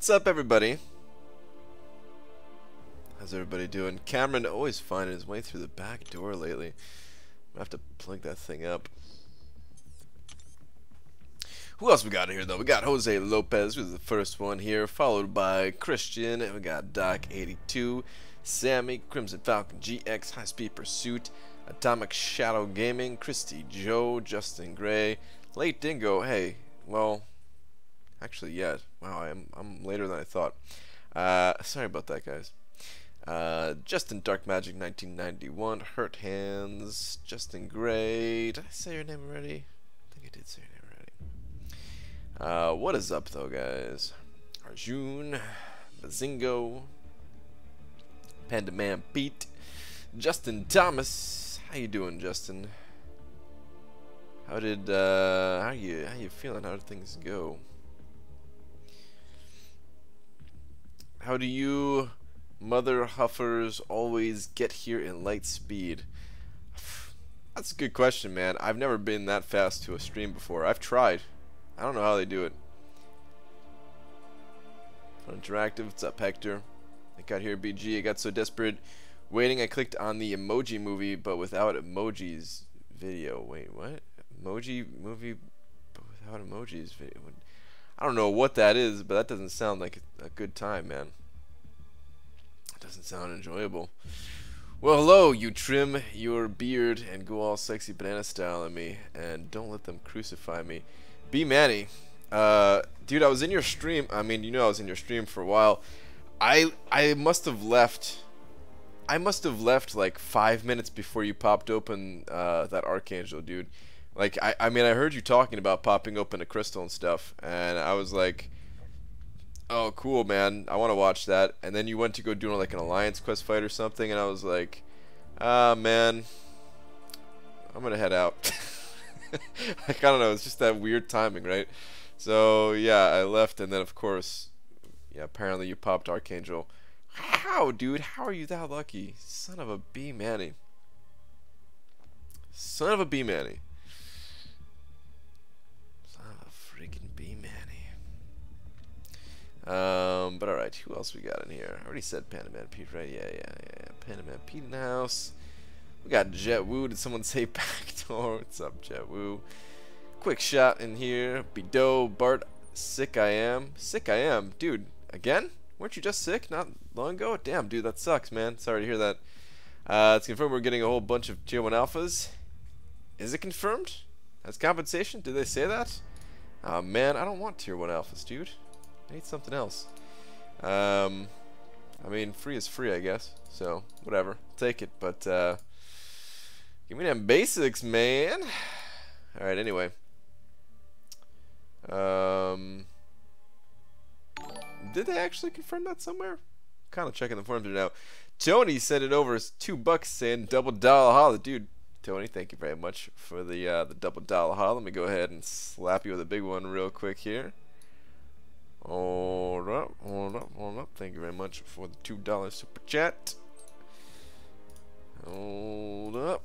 What's up, everybody? How's everybody doing? Cameron always finding his way through the back door lately. I have to plug that thing up. Who else we got here, though? We got Jose Lopez, who's the first one here, followed by Christian, and we got Doc82, Sammy, Crimson Falcon GX, High Speed Pursuit, Atomic Shadow Gaming, Christy Joe, Justin Gray, Late Dingo. Hey, well, actually, yeah. Wow, I'm later than I thought. Sorry about that, guys. Justin Dark Magic 1991, Hurt Hands, Justin Gray. Did I say your name already? I think I did say your name already. What is up, though, guys? Arjun, Bazingo, Panda Man Pete, Justin Thomas. How you doing, Justin? How you feeling? How did things go? How do you mother huffers always get here in light speed? That's a good question, man. I've never been that fast to a stream before. I've tried. I don't know how they do it. Fun Interactive. What's up, Hector? I got here, BG. I got so desperate waiting I clicked on the emoji movie but without emojis video. Wait, what? Emoji movie but without emojis video? I don't know what that is, but that doesn't sound like a good time, man. It doesn't sound enjoyable. Well, hello, you trim your beard and go all sexy banana style at me, and don't let them crucify me. B Manny, dude, I was in your stream. I mean, you know, I was in your stream for a while. I must have left. I must have left like 5 minutes before you popped open that Archangel, dude. Like, I mean, I heard you talking about popping open a crystal and stuff, and I was like, oh, cool, man, I want to watch that. And then you went to go do like an Alliance quest fight or something, and I was like, man, I'm gonna head out. Like, I don't know, it's just that weird timing, right? So yeah, I left, and then of course, yeah, apparently you popped Archangel. How, dude? How are you that lucky? Son of a B Manny. Son of a B Manny. But alright, who else we got in here? I already said Panda Man Pete, right? Yeah. Panda Man Pete in the house. We got Jet Woo. Did someone say backdoor? What's up, Jet Woo? Quick shot in here. Bido, Bart, sick I am. Sick I am. Dude, again? Weren't you just sick not long ago? Damn, dude, that sucks, man. Sorry to hear that. It's confirmed we're getting a whole bunch of Tier 1 alphas. Is it confirmed? As compensation? Did they say that? Oh, man, I don't want Tier 1 alphas, dude. I need something else. I mean, free is free, I guess. So, whatever. Take it. But, give me them basics, man. Alright, anyway. Did they actually confirm that somewhere? Kind of checking the forums right now. Tony sent it over as $2 saying double dollar holla. Dude, Tony, thank you very much for the double dollar holla. Let me go ahead and slap you with a big one real quick here. Hold up. Thank you very much for the $2 super chat. Hold up.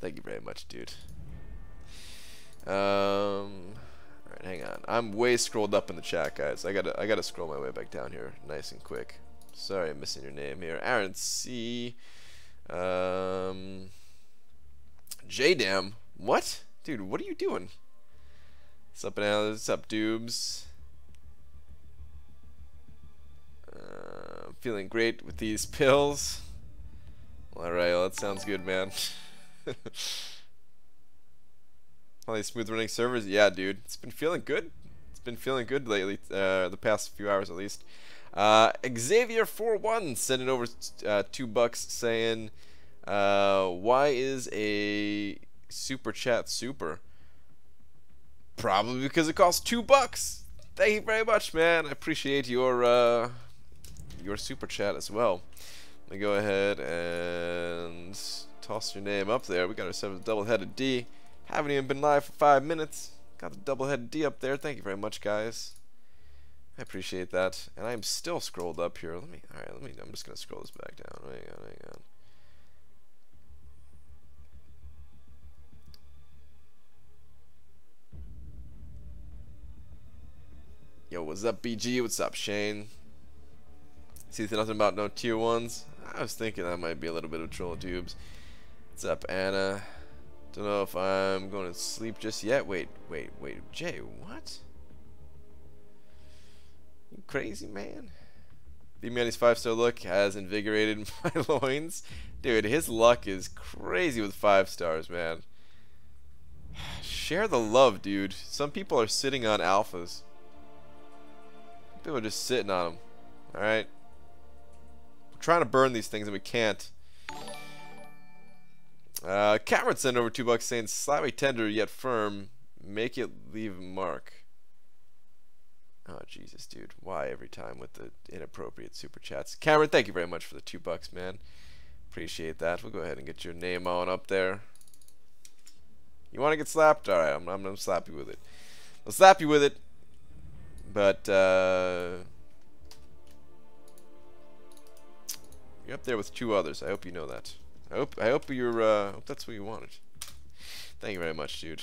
Thank you very much, dude. Alright, hang on. I'm way scrolled up in the chat, guys. I gotta scroll my way back down here nice and quick. Sorry, I'm missing your name here. Aaron C. J-Dam. What? Dude, what are you doing? What's up, Analyst? What's up, Dubes? I'm feeling great with these pills. Alright, well, that sounds good, man. All these smooth running servers? Yeah, dude. It's been feeling good. It's been feeling good lately, the past few hours at least. Xavier41 sent it over $2 saying, why is a super chat super? Probably because it costs $2. Thank you very much, man. I appreciate your super chat as well. Let me go ahead and toss your name up there. We got ourselves a double-headed D. Haven't even been live for 5 minutes. Got the double-headed D up there. Thank you very much, guys. I appreciate that. And I'm still scrolled up here. I'm just gonna scroll this back down. Hang on. What's up, BG? What's up, Shane? See nothing about no tier 1s? I was thinking that might be a little bit of troll tubes. What's up, Anna? Don't know if I'm going to sleep just yet. Wait. Jay, what? You crazy, man? B-Manny's 5-star look has invigorated my loins. Dude, his luck is crazy with 5 stars, man. Share the love, dude. Some people are sitting on alphas. People are just sitting on them. Alright? We're trying to burn these things and we can't. Cameron sent over $2 saying, slightly tender yet firm. Make it leave a mark. Oh, Jesus, dude. Why every time with the inappropriate super chats? Cameron, thank you very much for the $2, man. Appreciate that. We'll go ahead and get your name on up there. You want to get slapped? Alright, I'm going to slap you with it. I'll slap you with it. But, you're up there with 2 others. I hope you know that. I hope you're, hope that's what you wanted. Thank you very much, dude.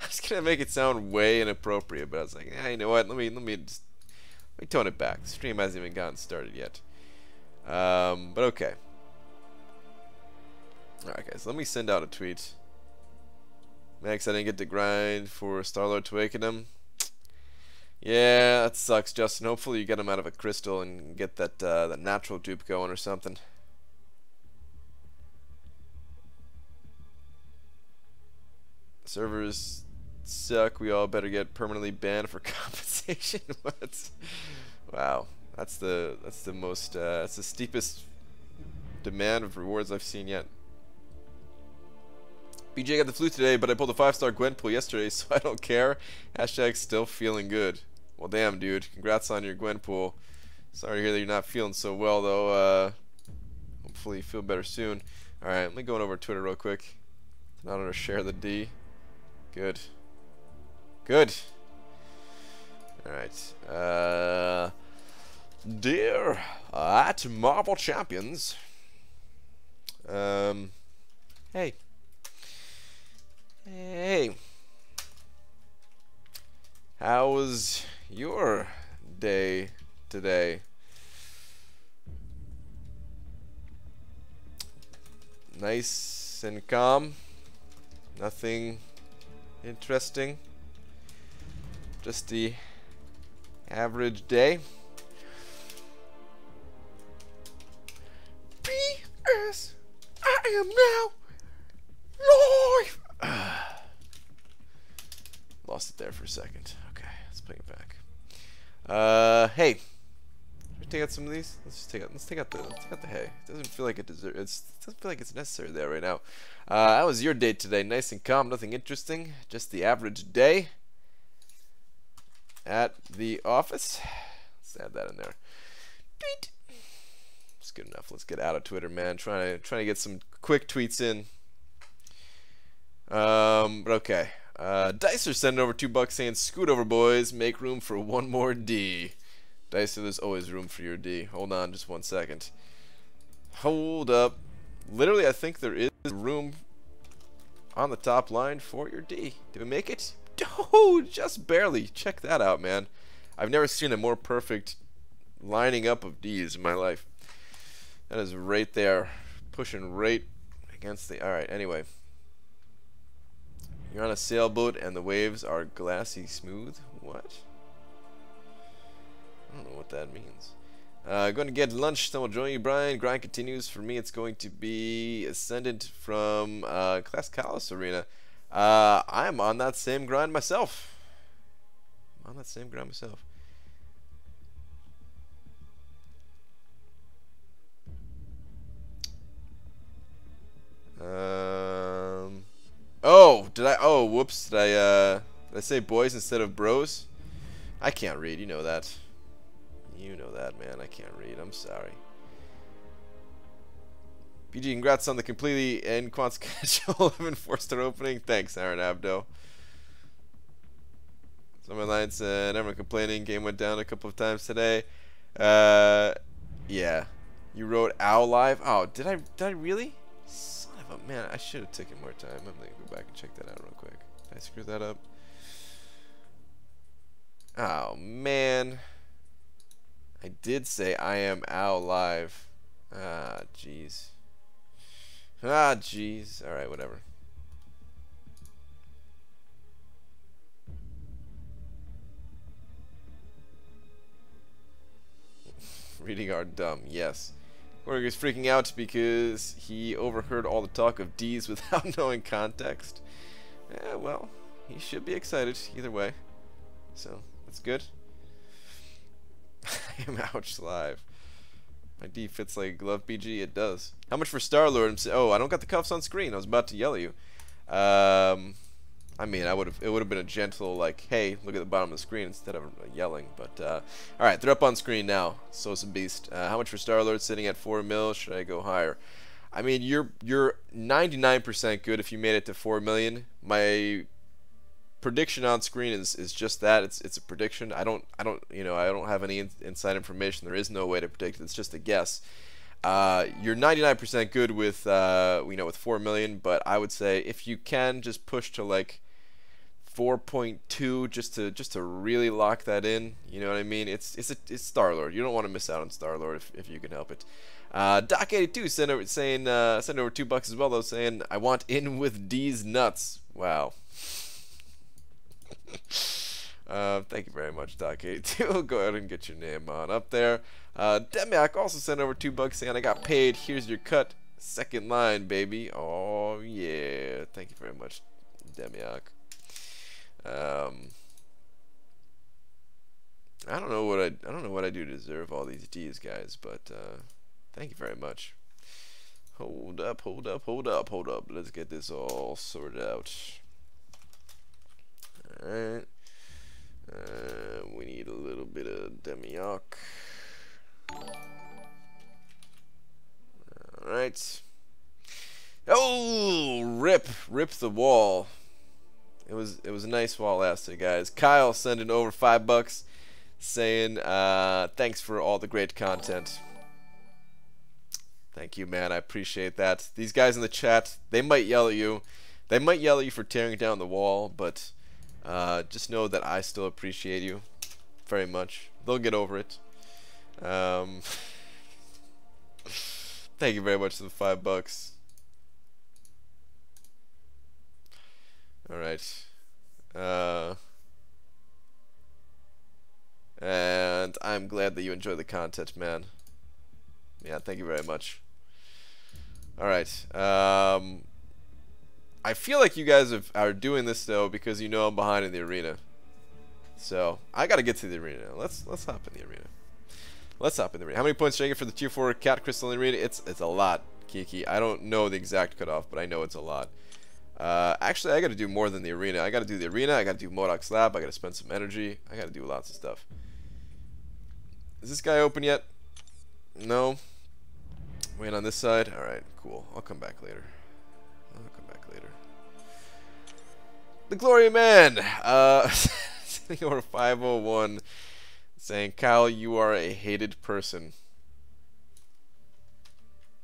I was gonna make it sound way inappropriate, but I was like, yeah, you know what? Let me tone it back. The stream hasn't even gotten started yet. But okay. Alright, guys, let me send out a tweet. Max, I didn't get to grind for Starlord to awaken him. Yeah, that sucks, Justin. Hopefully you get him out of a crystal and get that that natural dupe going or something. Servers suck. We all better get permanently banned for compensation. What? Wow, that's the most that's the steepest demand of rewards I've seen yet. BJ got the flu today, but I pulled a 5-star Gwenpool yesterday, so I don't care. Hashtag still feeling good. Well, damn, dude. Congrats on your Gwenpool. Sorry to hear that you're not feeling so well, though. Hopefully you feel better soon. Alright, let me go over Twitter real quick. Not to share the D. Good. Good. Alright. Dear at Marvel Champions. Hey. Hey. How was your day today? Nice and calm. Nothing interesting. Just the average day. P.S. I am now live. Lost it there for a second. Okay, let's bring it back. Hey, should we take out some of these? Let's take out the hay. It doesn't feel like it doesn't feel like it's necessary there right now. How was your day today? Nice and calm. Nothing interesting. Just the average day at the office. Let's add that in there. Tweet. It's good enough. Let's get out of Twitter, man. Trying to get some quick tweets in. But okay. Dicer sending over $2 saying, scoot over, boys. Make room for one more D. Dicer, there's always room for your D. Hold on just 1 second. Hold up. Literally, I think there is room on the top line for your D. Did we make it? Oh, just barely. Check that out, man. I've never seen a more perfect lining up of D's in my life. That is right there. Pushing right against the... Alright, anyway. You're on a sailboat and the waves are glassy smooth. What? I don't know what that means. Going to get lunch, then we'll join you, Brian. Grind continues. For me, it's going to be Ascendant from Class Callus Arena. I'm on that same grind myself. Oh, did I? Oh, whoops. Did I say boys instead of bros? I can't read. You know that. You know that, man. I can't read. I'm sorry. BG, congrats on the completely inconsequential 11 4-star opening. Thanks, Aaron Abdo. Some Alliance and everyone complaining. Game went down a couple of times today. Yeah. You wrote Owl Live. Oh, did I really? Son of a man. I should have taken more time. I'm gonna go back and check that out real quick. Did I screw that up? Oh man, I did say I am Al live. Ah jeez. Ah jeez. All right, whatever. Reading are dumb. Yes. Gorg is freaking out because he overheard all the talk of D's without knowing context. Well, he should be excited either way. So, that's good. I am ouch live. My D fits like a glove, BG. It does. How much for Star-Lord? Oh, I don't got the cuffs on screen. I was about to yell at you. I mean, it would have been a gentle, like, hey, look at the bottom of the screen instead of yelling. But, alright, they're up on screen now. Sosa Beast. How much for Star-Lord? Sitting at 4 mil. Should I go higher? I mean, you're 99% good if you made it to 4 million. My prediction on screen is just that. It's a prediction. I don't have any inside information. There is no way to predict it. It's just a guess. You're 99% good with with 4 million, but I would say if you can just push to like 4.2 just to really lock that in, you know what I mean? It's Star-Lord. You don't want to miss out on Star-Lord if you can help it. Doc82 sent over $2 as well though, saying I want in with D's nuts. Wow. Thank you very much, Doc82. Go ahead and get your name on up there. Demiak also sent over $2 saying I got paid. Here's your cut. Second line, baby. Oh yeah. Thank you very much, Demiak. I don't know what I do to deserve all these D's, guys, but thank you very much. Hold up. Let's get this all sorted out. Alright. We need a little bit of Demiak. Alright. Oh, rip the wall. It was a nice wall last year, guys. Kyle sending over $5 saying thanks for all the great content. Thank you, man. I appreciate that. These guys in the chat, they might yell at you. They might yell at you for tearing down the wall, but just know that I still appreciate you very much. They'll get over it. Thank you very much for the $5. Alright. And I'm glad that you enjoy the content, man. Yeah, thank you very much. Alright. I feel like you guys are doing this though because you know I'm behind in the arena. So I gotta get to the arena now. Let's hop in the arena. Let's hop in the arena. How many points should I get for the tier 4 cat crystal in the arena? It's a lot, Kiki. I don't know the exact cutoff, but I know it's a lot. Actually, I gotta do more than the arena. I gotta do the arena. I gotta do Modok's lab. I gotta spend some energy. I gotta do lots of stuff. Is this guy open yet? No. Wait on this side. All right, cool. I'll come back later. The Glory Man, sitting over 501, saying, Kyle, you are a hated person.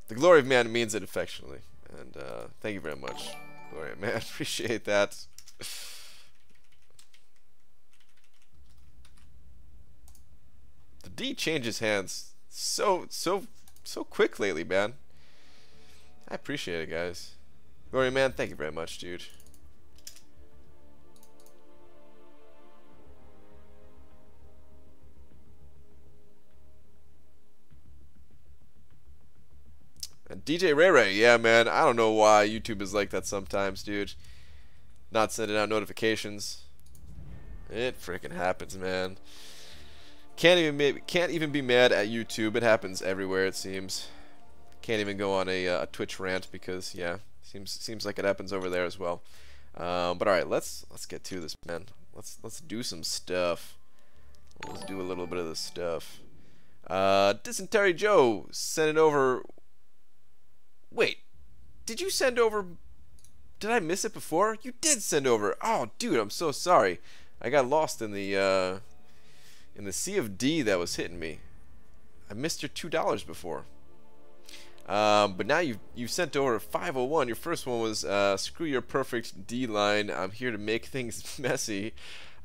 The Glory Man means it affectionately, and thank you very much, Glory Man. Appreciate that. The D changes hands so quick lately, man. I appreciate it, guys. Glory Man, thank you very much, dude. And DJ Ray Ray, yeah, man, I don't know why YouTube is like that sometimes, dude. Not sending out notifications. It freaking happens, man. Can't even be mad at YouTube. It happens everywhere, it seems. Can't even go on a Twitch rant because, yeah, seems like it happens over there as well. But all right, let's get to this, man. Let's do some stuff. Let's do a little bit of this stuff. Dysentery Joe sent it over. Wait, did you send over? Did I miss it before? You did send over. Oh, dude, I'm so sorry. I got lost in the sea of D that was hitting me. I missed your $2 before. But now you've sent over 501. Your first one was screw your perfect D line. I'm here to make things messy.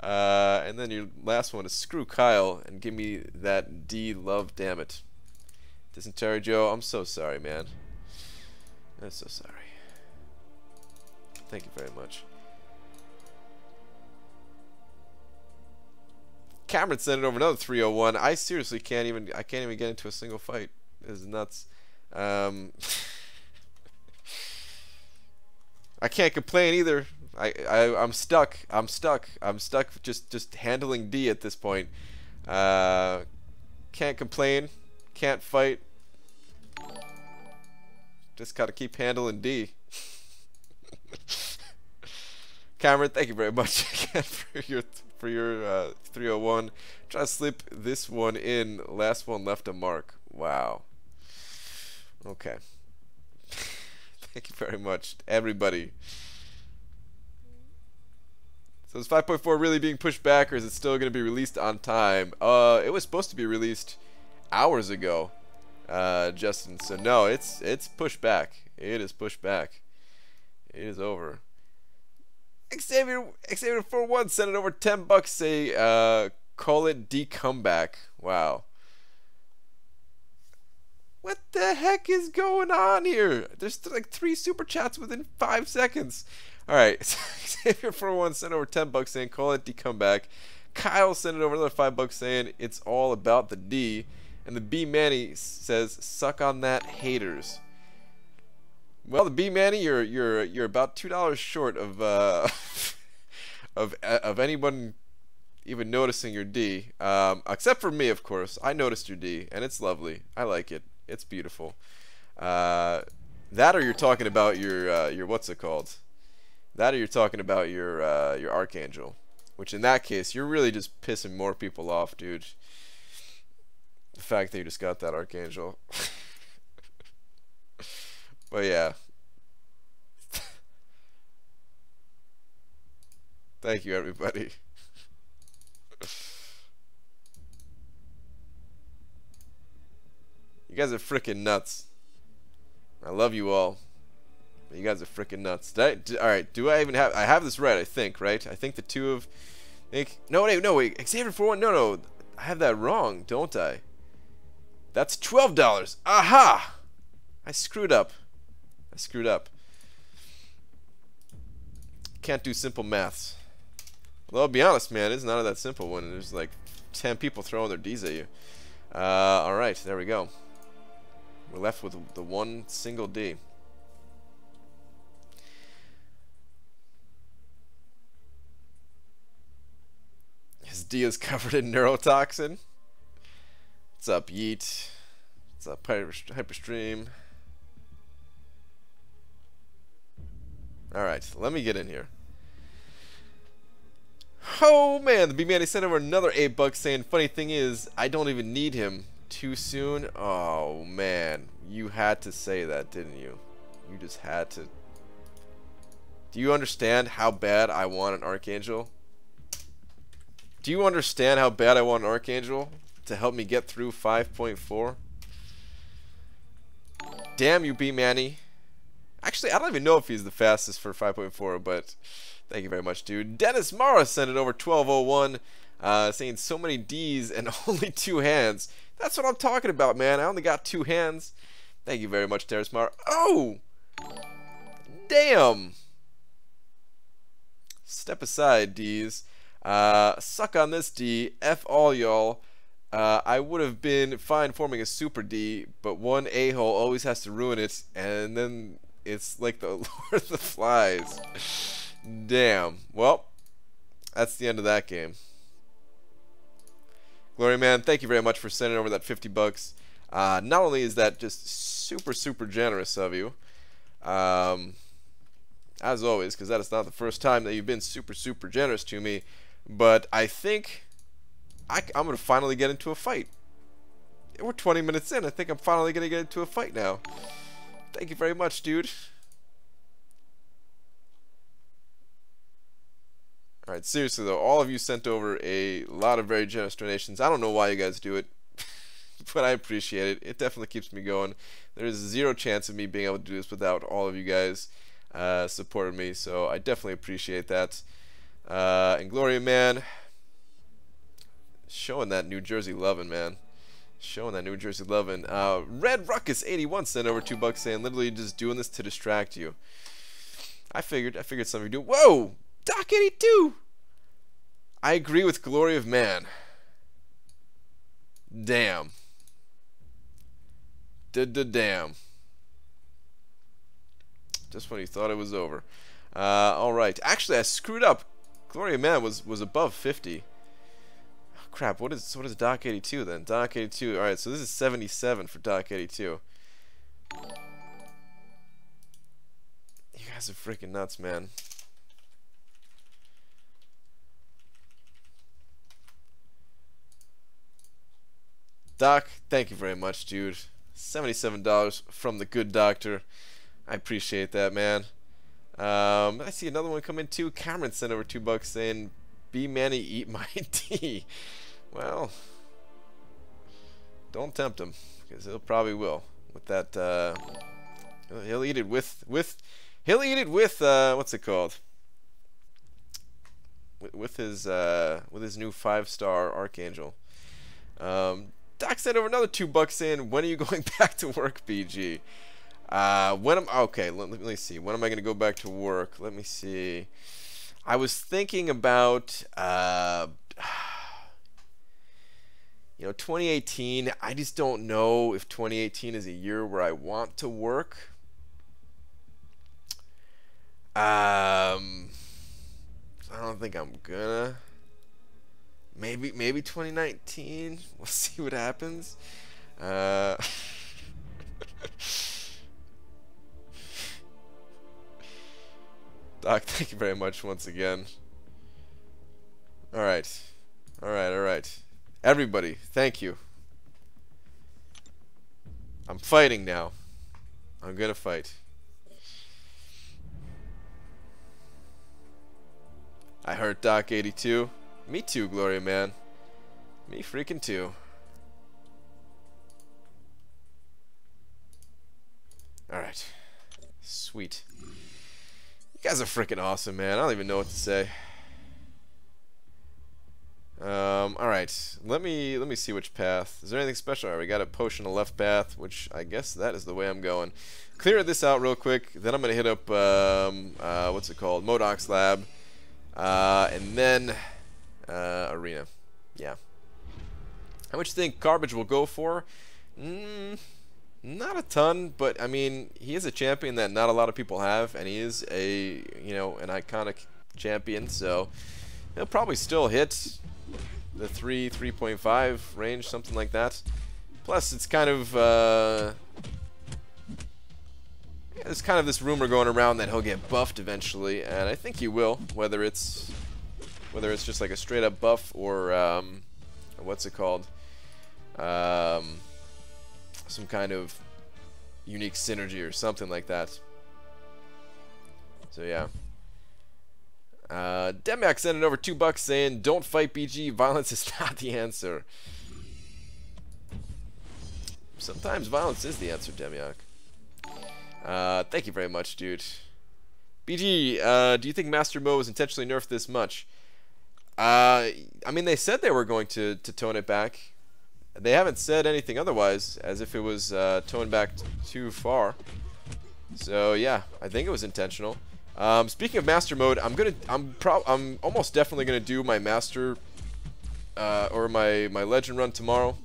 And then your last one is screw Kyle and give me that D love, damn it. Dysentery Joe, I'm so sorry, man. I'm so sorry. Thank you very much. Cameron sent it over another 301. I seriously can't even get into a single fight. This is nuts. I can't complain either. I'm stuck. I'm stuck just handling D at this point. Can't complain. Can't fight. Just gotta keep handling D. Cameron, thank you very much again for your 301. Try to slip this one in. Last one left a mark. Wow. Okay. Thank you very much, everybody. So is 5.4 really being pushed back, or is it still going to be released on time? It was supposed to be released hours ago, Justin. So no, it's pushed back. It is pushed back. It is over. Xavier 41 sent it over $10. Say call it D comeback. Wow. What the heck is going on here? There's like 3 super chats within 5 seconds. All right, Xavier 41 sent over $10 saying call it D comeback. Kyle sent it over another $5 saying it's all about the D, and the B Manny says suck on that, haters. Well, the B Manny, you're about $2 short of of anyone even noticing your D, except for me, of course. I noticed your D, and it's lovely. I like it. It's beautiful. That, or you're talking about your what's it called? That, or you're talking about your Archangel, which in that case you're really just pissing more people off, dude. The fact that you just got that Archangel. But yeah. Thank you, everybody. You guys are freaking nuts. I love you all. You guys are freaking nuts. Alright, do I even have... I have this right, I think, right? I think the two of... No, wait. Xavier 41... No. I have that wrong, don't I? That's $12. Aha! I screwed up. Can't do simple maths. Well, I'll be honest, man. It's not that simple when there's like 10 people throwing their Ds at you. Alright, there we go. We're left with the one single D. His D is covered in neurotoxin. What's up, Yeet? What's up, Hyperstream? Alright, let me get in here. Oh man, the B-Man sent over another $8 saying, funny thing is, I don't even need him. Too soon? Oh man, you had to say that, didn't you? You just had to. Do you understand how bad I want an Archangel? Do you understand how bad I want an Archangel to help me get through 5.4? Damn you, B-Manny. Actually, I don't even know if he's the fastest for 5.4, but thank you very much, dude. Dennis Mara sent it over 1201, saying so many Ds and only 2 hands. That's what I'm talking about, man. I only got 2 hands. Thank you very much, Dennis Mara. Oh! Damn! Step aside, Ds. Suck on this D. F all y'all. I would have been fine forming a super D, but one a-hole always has to ruin it, and then it's like the Lord of the Flies. Damn. Well, that's the end of that game. Glory Man, thank you very much for sending over that $50. Not only is that just super generous of you, as always, because that is not the first time that you've been super generous to me, but I think I'm going to finally get into a fight. We're 20 minutes in. I think I'm finally going to get into a fight now. Thank you very much, dude. Alright, seriously though, all of you sent over a lot of very generous donations. I don't know why you guys do it, but I appreciate it. It definitely keeps me going. There's 0 chance of me being able to do this without all of you guys supporting me, so I definitely appreciate that. And Gloria Man, showing that New Jersey lovin', man. Showing that New Jersey lovin'. Red Ruckus 81 sent over $2 saying literally just doing this to distract you. I figured some of you do. Whoa! Doc 82! I agree with Glory of Man. Damn. Damn. Just when you thought it was over. Alright. Actually, I screwed up. Glory of Man was above 50. Oh, crap. What is Doc 82 then? Doc 82. Alright, so this is 77 for Doc 82. You guys are freaking nuts, man. Doc, thank you very much, dude. $77 from the good doctor. I appreciate that, man. I see another one come in too. Cameron sent over $2 saying, "B Manny, eat my tea." Well, don't tempt him, because he'll probably will. With that, he'll eat it with he'll eat it with what's it called? With his new 5-star Archangel. Doc sent over another $2 saying, "When are you going back to work, BG?" Okay, let me see. When am I going to go back to work? Let me see. I was thinking about, 2018. I just don't know if 2018 is a year where I want to work. I don't think I'm gonna. Maybe 2019. We'll see what happens. Doc, thank you very much once again. Alright. Everybody, thank you. I'm fighting now. I'm gonna fight. I hurt Doc 82. Me too, Gloria Man. Me freaking too. Alright. Sweet. You guys are freaking awesome, man. I don't even know what to say. Alright. Let me see which path. Is there anything special? Alright, we got a potion of left path, which I guess that is the way I'm going. Clear this out real quick. Then I'm gonna hit up what's it called? Modoc's lab. And then arena. Yeah. How much do you think Garbage will go for? Not a ton, but I mean, he is a champion that not a lot of people have, and he is a, an iconic champion, so he'll probably still hit the 3.5 range, something like that. Plus, it's kind of there's kind of this rumor going around that he'll get buffed eventually, and I think he will, whether it's just like a straight up buff or what's it called? Some kind of unique synergy or something like that. So yeah. Demiak sending over $2 saying, "Don't fight BG, violence is not the answer." Sometimes violence is the answer, Demiak. Thank you very much, dude. BG, do you think Master Mo was intentionally nerfed this much? I mean, they said they were going to tone it back. They haven't said anything otherwise, as if it was toned back too far. So yeah, I think it was intentional. Speaking of Master Mode, I'm almost definitely gonna do my Master or my Legend run tomorrow.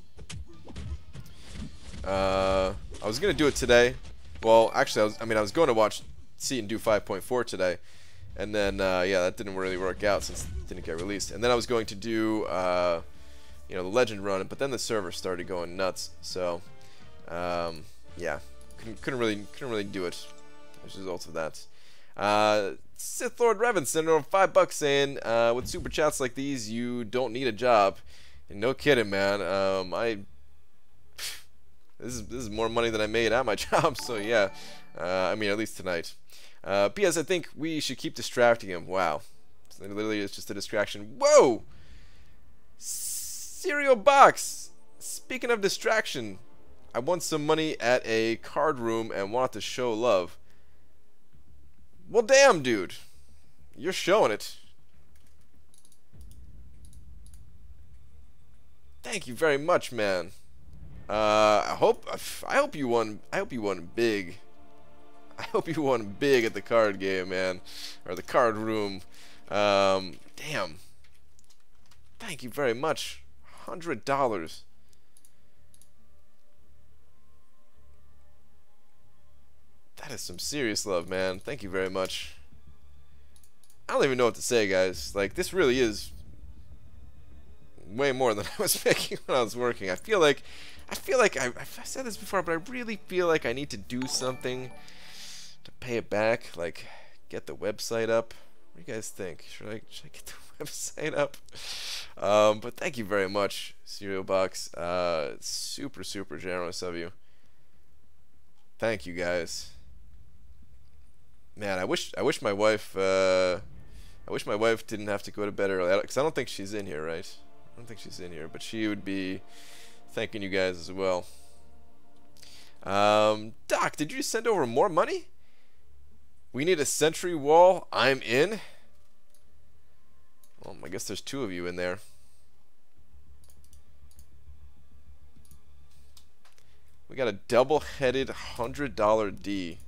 I was gonna do it today. Well, actually, I was going to watch and do 5.4 today, and then yeah, that didn't really work out since it didn't get released. And then I was going to do the Legend run, but then the server started going nuts. So yeah, couldn't really do it as a result of that. Sith Lord Revan sending over $5 saying, with super chats like these, you don't need a job. And no kidding, man. This is more money than I made at my job, so yeah. I mean, at least tonight. P.S. I think we should keep distracting him. Wow. So literally, it's just a distraction. Whoa! Cereal box! Speaking of distraction, I won some money at a card room and wanted to show love. Well, damn, dude. You're showing it. Thank you very much, man. I hope you won. I hope you won big. I hope you won big at the card game, man, or the card room. Damn. Thank you very much. $100. That is some serious love, man. Thank you very much. I don't even know what to say, guys. Like, this really is way more than I was making when I was working. I feel like I've said this before, but I really feel like I need to do something to pay it back. Like, get the website up. What do you guys think? Should I get the website up? But thank you very much, Cereal Box. Super generous of you. Thank you, guys. Man, I wish my wife didn't have to go to bed early, because I don't think she's in here, right? I don't think she's in here, but she would be thanking you guys as well. Doc, did you send over more money? We need a sentry wall. I'm in. Well, I guess there's 2 of you in there. We got a double-headed $100 D.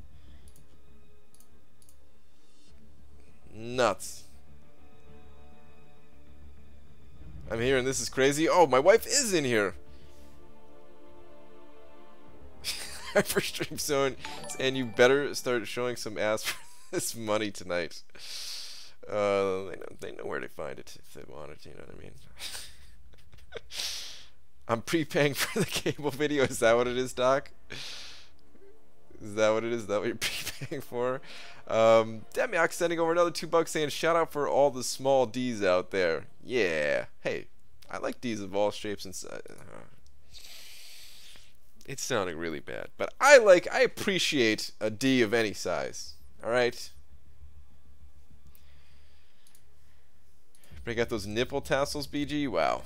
Nuts. I'm here and this is crazy. Oh, my wife is in here. Hyperstream Zone saying you better start showing some ass for this money tonight. They know where to find it if they want it, you know what I mean? I'm prepaying for the cable video. Is that what it is, Doc? Is that what it is? Is that what you're prepaying for? Demiok sending over another $2 saying shout out for all the small D's out there. Yeah. Hey, I like D's of all shapes and sizes. It's sounding really bad, but I appreciate a D of any size. All right. Break out those nipple tassels, BG. Wow.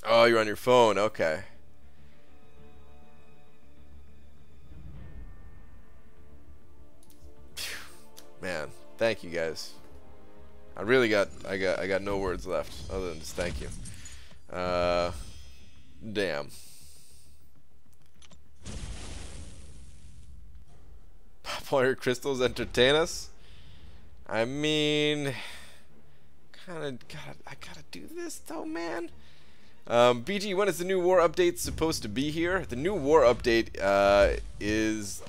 Oh, you're on your phone. Okay. Man, thank you guys. I got no words left other than just thank you. Damn. Polymer crystals entertain us? I mean, I gotta do this though, man. BG, when is the new war update supposed to be here? The new war update is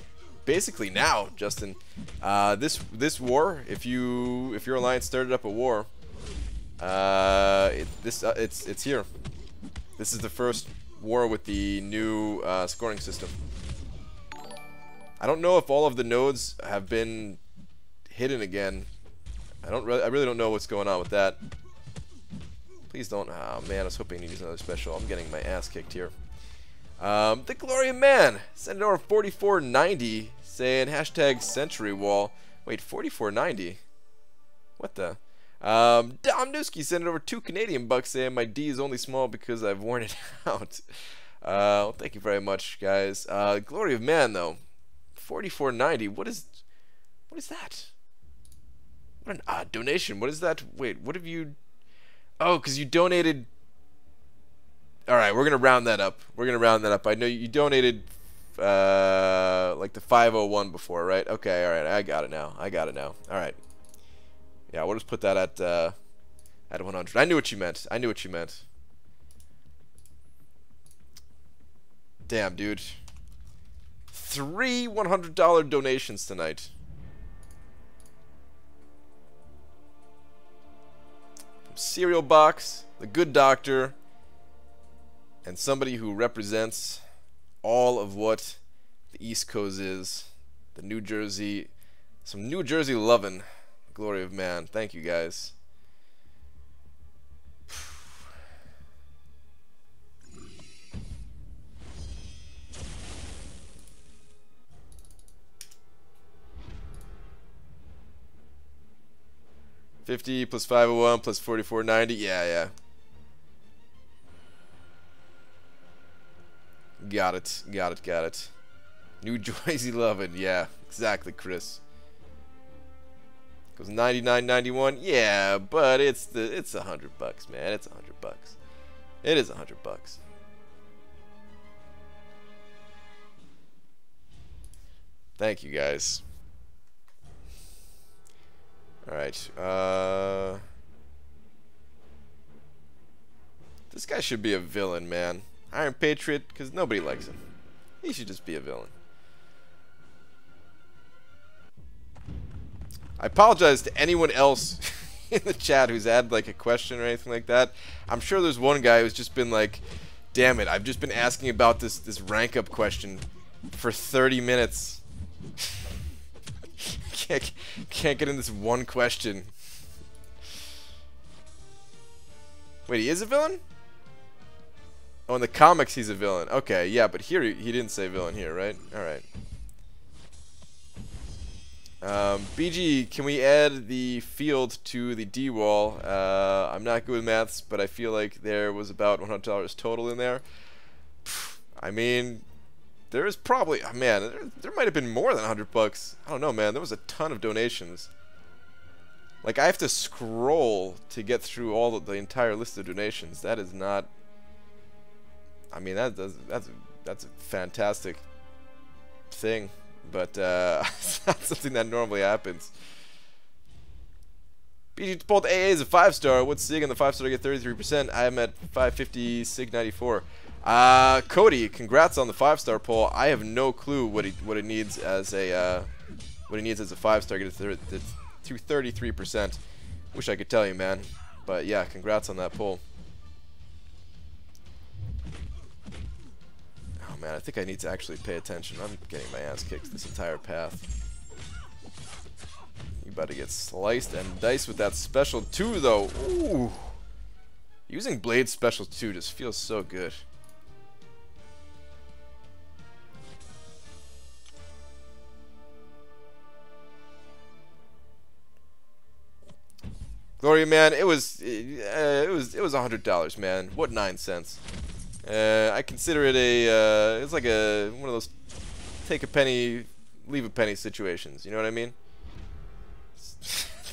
basically now, Justin. This war, if your alliance started up a war, it's here. This is the first war with the new scoring system. I don't know if all of the nodes have been hidden again. I really don't know what's going on with that. Please don't. Oh man, I was hoping to use another special. I'm getting my ass kicked here. The Glory of Man sent it over 4490 saying hashtag Century Wall. Wait, 4490? What the? Domnewski sent it over 2 Canadian bucks saying my D is only small because I've worn it out. Well, thank you very much, guys. Glory of Man though, 4490. What is that? What an odd donation. What is that? Wait, what have you? Oh, because you donated. All right, we're gonna round that up. I know you donated like the 501 before, right? Okay, all right, I got it now. All right. Yeah, we'll just put that at 100. I knew what you meant. Damn, dude. 3 $100 donations tonight. Cereal Box, the Good Doctor, and somebody who represents all of what the East Coast is. The New Jersey, some New Jersey lovin'. Glory of Man. Thank you, guys. $50 plus 501 plus 4490. Yeah. Got it. New Jersey lovin'. Yeah, exactly, Chris. Goes 99.91. Yeah, but it's $100, man. It's $100. bucks. It is $100. Thank you, guys. Alright, this guy should be a villain, man. Iron Patriot, because nobody likes him. He should just be a villain. I apologize to anyone else in the chat who's had like a question or anything like that. I'm sure there's one guy who's just been like, damn it, I've just been asking about this rank up question for 30 minutes. can't get in this one question. Wait, he is a villain? Oh, in the comics he's a villain. Okay, yeah, but here he didn't say villain here, right? Alright. BG, can we add the field to the D wall? I'm not good with maths, but I feel like there was about $100 total in there. I mean, there is probably, oh man, there might have been more than $100. I don't know, man. There was a ton of donations. Like, I have to scroll to get through all of the entire list of donations. That is not. I mean, that's a fantastic thing. But it's not something that normally happens. BG pulled AA as a 5-star. What's SIG on the 5-star to get 33%? I'm at 550 SIG 94. Cody, congrats on the 5-star poll. I have no clue what it needs as a 5-star to get it to 33%. Wish I could tell you, man. But yeah, congrats on that poll. Man, I think I need to actually pay attention. I'm getting my ass kicked this entire path. You about to get sliced and diced with that special 2, though. Ooh. Using Blade special 2 just feels so good. Gloria, man, it was $100, man. What 9 cents? I consider it it's like one of those take a penny, leave a penny situations. You know what I mean?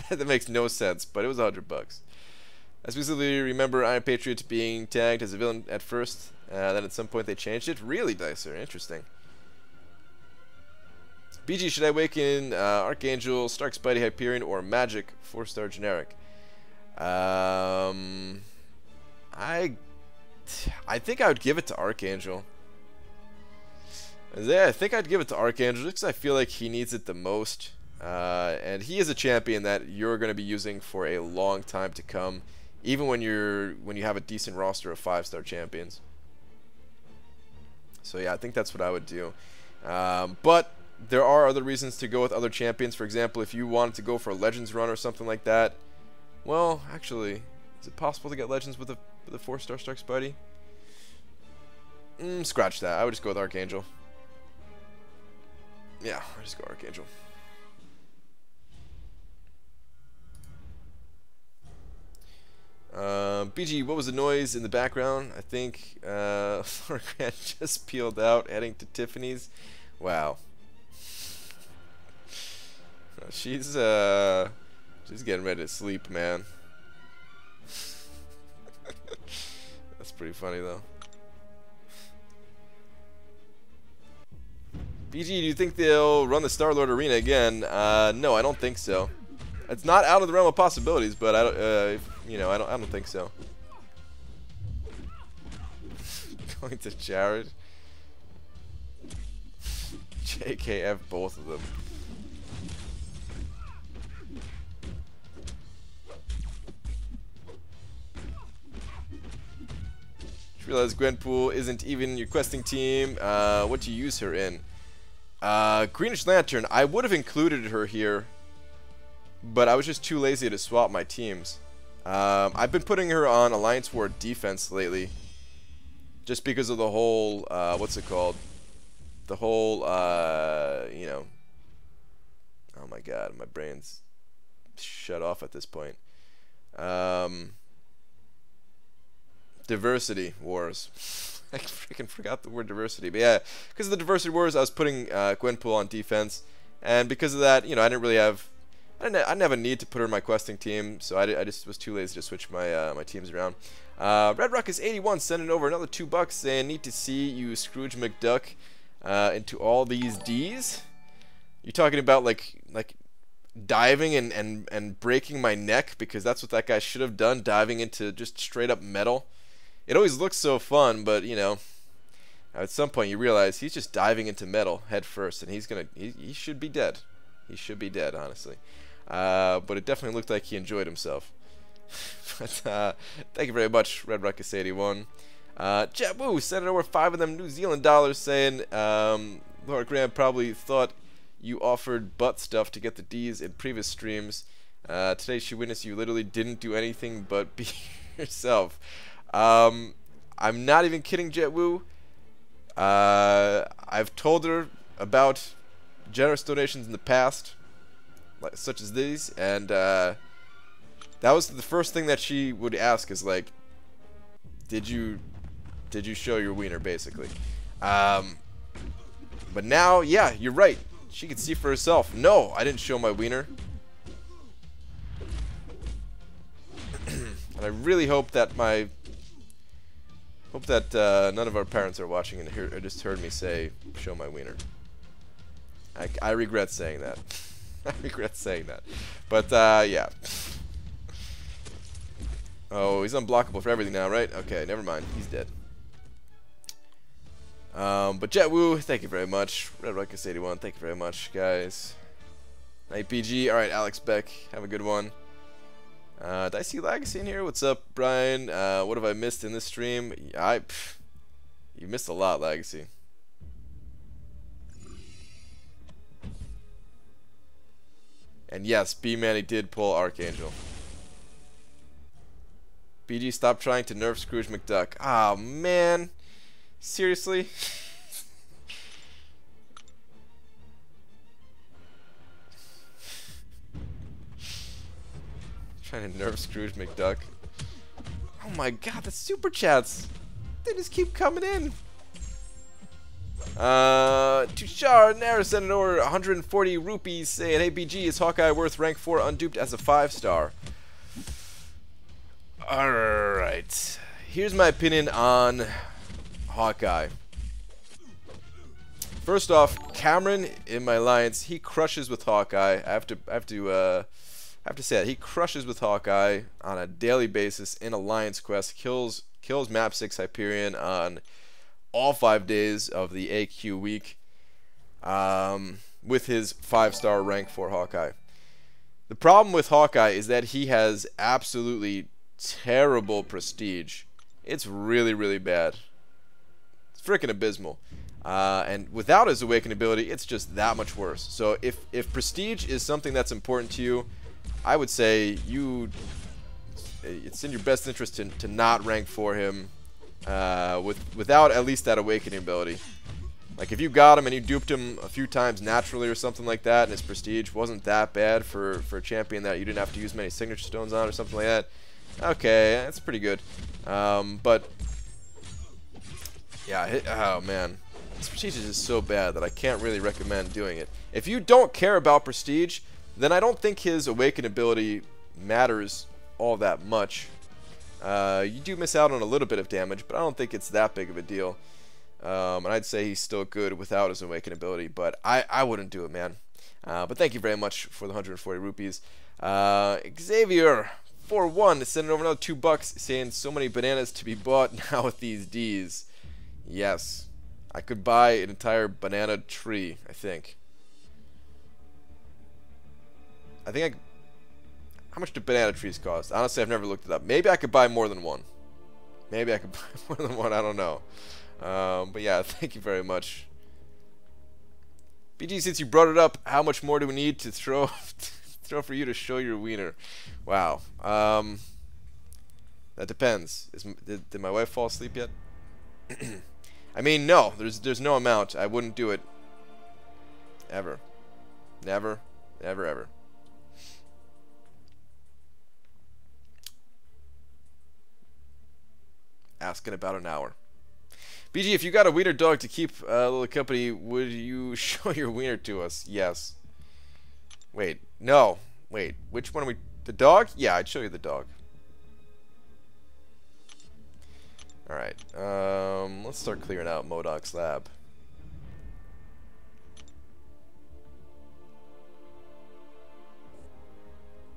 That makes no sense, but it was $100. I specifically remember Iron Patriot being tagged as a villain at first, then at some point they changed it. Really, Dicer? Interesting. BG, should I awaken Archangel, Stark, Spidey, Hyperion, or Magic 4-star generic? I think I would give it to Archangel. Yeah, I think I'd give it to Archangel just because I feel like he needs it the most. And he is a champion that you're going to be using for a long time to come, even when you have a decent roster of 5-star champions. So yeah, I think that's what I would do. But there are other reasons to go with other champions. For example, if you wanted to go for a Legends run or something like that. Well, actually, is it possible to get Legends with a 4-star Stark Spidey? Scratch that. I would just go with Archangel. Yeah, I'll just go Archangel. BG, what was the noise in the background? I think Laura Grant just peeled out, heading to Tiffany's. Wow. She's getting ready to sleep, man. That's pretty funny, though. BG, do you think they'll run the Star-Lord Arena again? No, I don't think so. It's not out of the realm of possibilities, but I don't, you know, I don't think so. Going to Jared. JKF, both of them. Just realized Gwenpool isn't even your questing team. What do you use her in? Greenish Lantern. I would have included her here, but I was just too lazy to swap my teams. I've been putting her on Alliance War defense lately, just because of the whole, what's it called? The whole, you know, oh my god, my brain's shut off at this point. Diversity wars. I freaking forgot the word diversity, but yeah, because of the diversity wars, I was putting Gwenpool on defense, and because of that, you know, I didn't really have I never need to put her in my questing team, so I just was too lazy to switch my my teams around. Red Ruckus 81 sending over another $2 saying, need to see you Scrooge McDuck into all these Ds. You talking about like diving and breaking my neck, because that's what that guy should have done, diving into just straight up metal. It always looks so fun, but you know, at some point you realize he's just diving into metal head first, and he should be dead. He should be dead, honestly. But it definitely looked like he enjoyed himself. But thank you very much, Red Ruckus 81. Jet Woo sending over 5 of them New Zealand dollars, saying Lord Graham probably thought you offered butt stuff to get the D's in previous streams. Today she witnessed you literally didn't do anything but be yourself. I'm not even kidding, Jet Woo. I've told her about generous donations in the past, such as these, and that was the first thing that she would ask, is like, did you show your wiener, basically. But now, yeah, you're right. She could see for herself. No, I didn't show my wiener. And I really hope that none of our parents are watching and just heard me say, show my wiener. I regret saying that. I regret saying that. But, yeah. Oh, he's unblockable for everything now, right? Okay, never mind. He's dead. But Jet Woo, thank you very much. Red Ruckus 81, thank you very much, guys. Night PG. Alright, Alex Beck, have a good one. Did I see Legacy in here? What's up, Brian? What have I missed in this stream? You missed a lot, Legacy. And yes, B-Manny did pull Archangel. BG, stop trying to nerf Scrooge McDuck. Oh, man. Seriously? Trying to nerf Scrooge McDuck. Oh my god, the super chats. They just keep coming in. Tushar Nair sending over 140 rupees saying, hey BG, is Hawkeye worth rank 4 unduped as a 5-star? Alright. Here's my opinion on Hawkeye. First off, Cameron in my alliance, he crushes with Hawkeye. I have to say that he crushes with Hawkeye on a daily basis in alliance quest. Kills map 6 Hyperion on all 5 days of the AQ week with his 5-star rank 4 Hawkeye. The problem with Hawkeye is that he has absolutely terrible prestige. It's really, really bad. It's freaking abysmal. And without his awakened ability, it's just that much worse. So if prestige is something that's important to you, I would say it's in your best interest to not rank for him without at least that awakening ability. Like if you got him and you duped him a few times naturally or something like that, and his prestige wasn't that bad for a champion that you didn't have to use many signature stones on or something like that, okay, that's pretty good. But yeah, oh man, his prestige is just so bad that I can't really recommend doing it. If you don't care about prestige, then I don't think his awaken ability matters all that much. You do miss out on a little bit of damage, but I don't think it's that big of a deal. And I'd say he's still good without his awaken ability, but I wouldn't do it, man. But thank you very much for the 140 rupees. Xavier 41 is sending over another $2, saying so many bananas to be bought now with these Ds. Yes, I could buy an entire banana tree, I think. How much do banana trees cost? Honestly, I've never looked it up. Maybe I could buy more than one. Maybe I could buy more than one, I don't know. But yeah, thank you very much. BG, since you brought it up, how much more do we need to throw for you to show your wiener? Wow. That depends. Did my wife fall asleep yet? I mean, no. There's no amount. I wouldn't do it. Ever. Never. Never, ever. Ask in about an hour. BG, if you got a wiener dog to keep a little company, would you show your wiener to us? Yes. Wait, no. Wait, which one are we... The dog? Yeah, I'd show you the dog. Alright, let's start clearing out MODOK's lab.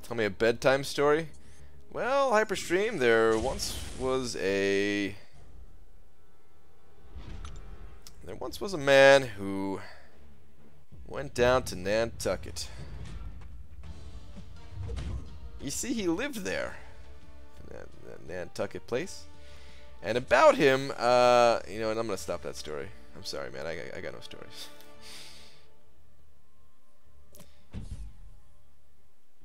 Tell me a bedtime story? Well, Hyperstream, there once was a man who went down to Nantucket. You see, he lived there, that Nantucket place. And about him, you know, and I'm gonna stop that story. I'm sorry, man. I got no stories.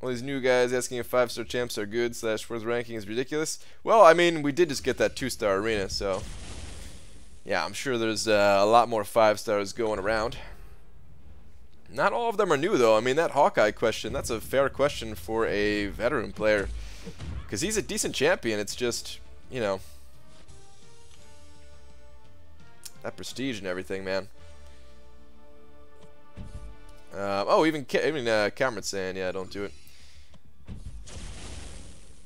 All these new guys asking if 5-star champs are good / worth ranking is ridiculous. Well, I mean, we did just get that 2-star arena, so yeah, I'm sure there's a lot more 5-stars going around. Not all of them are new, though. I mean, that Hawkeye question, that's a fair question for a veteran player, because he's a decent champion. It's just, you know, that prestige and everything, man. Oh, even Cameron's saying, yeah, don't do it.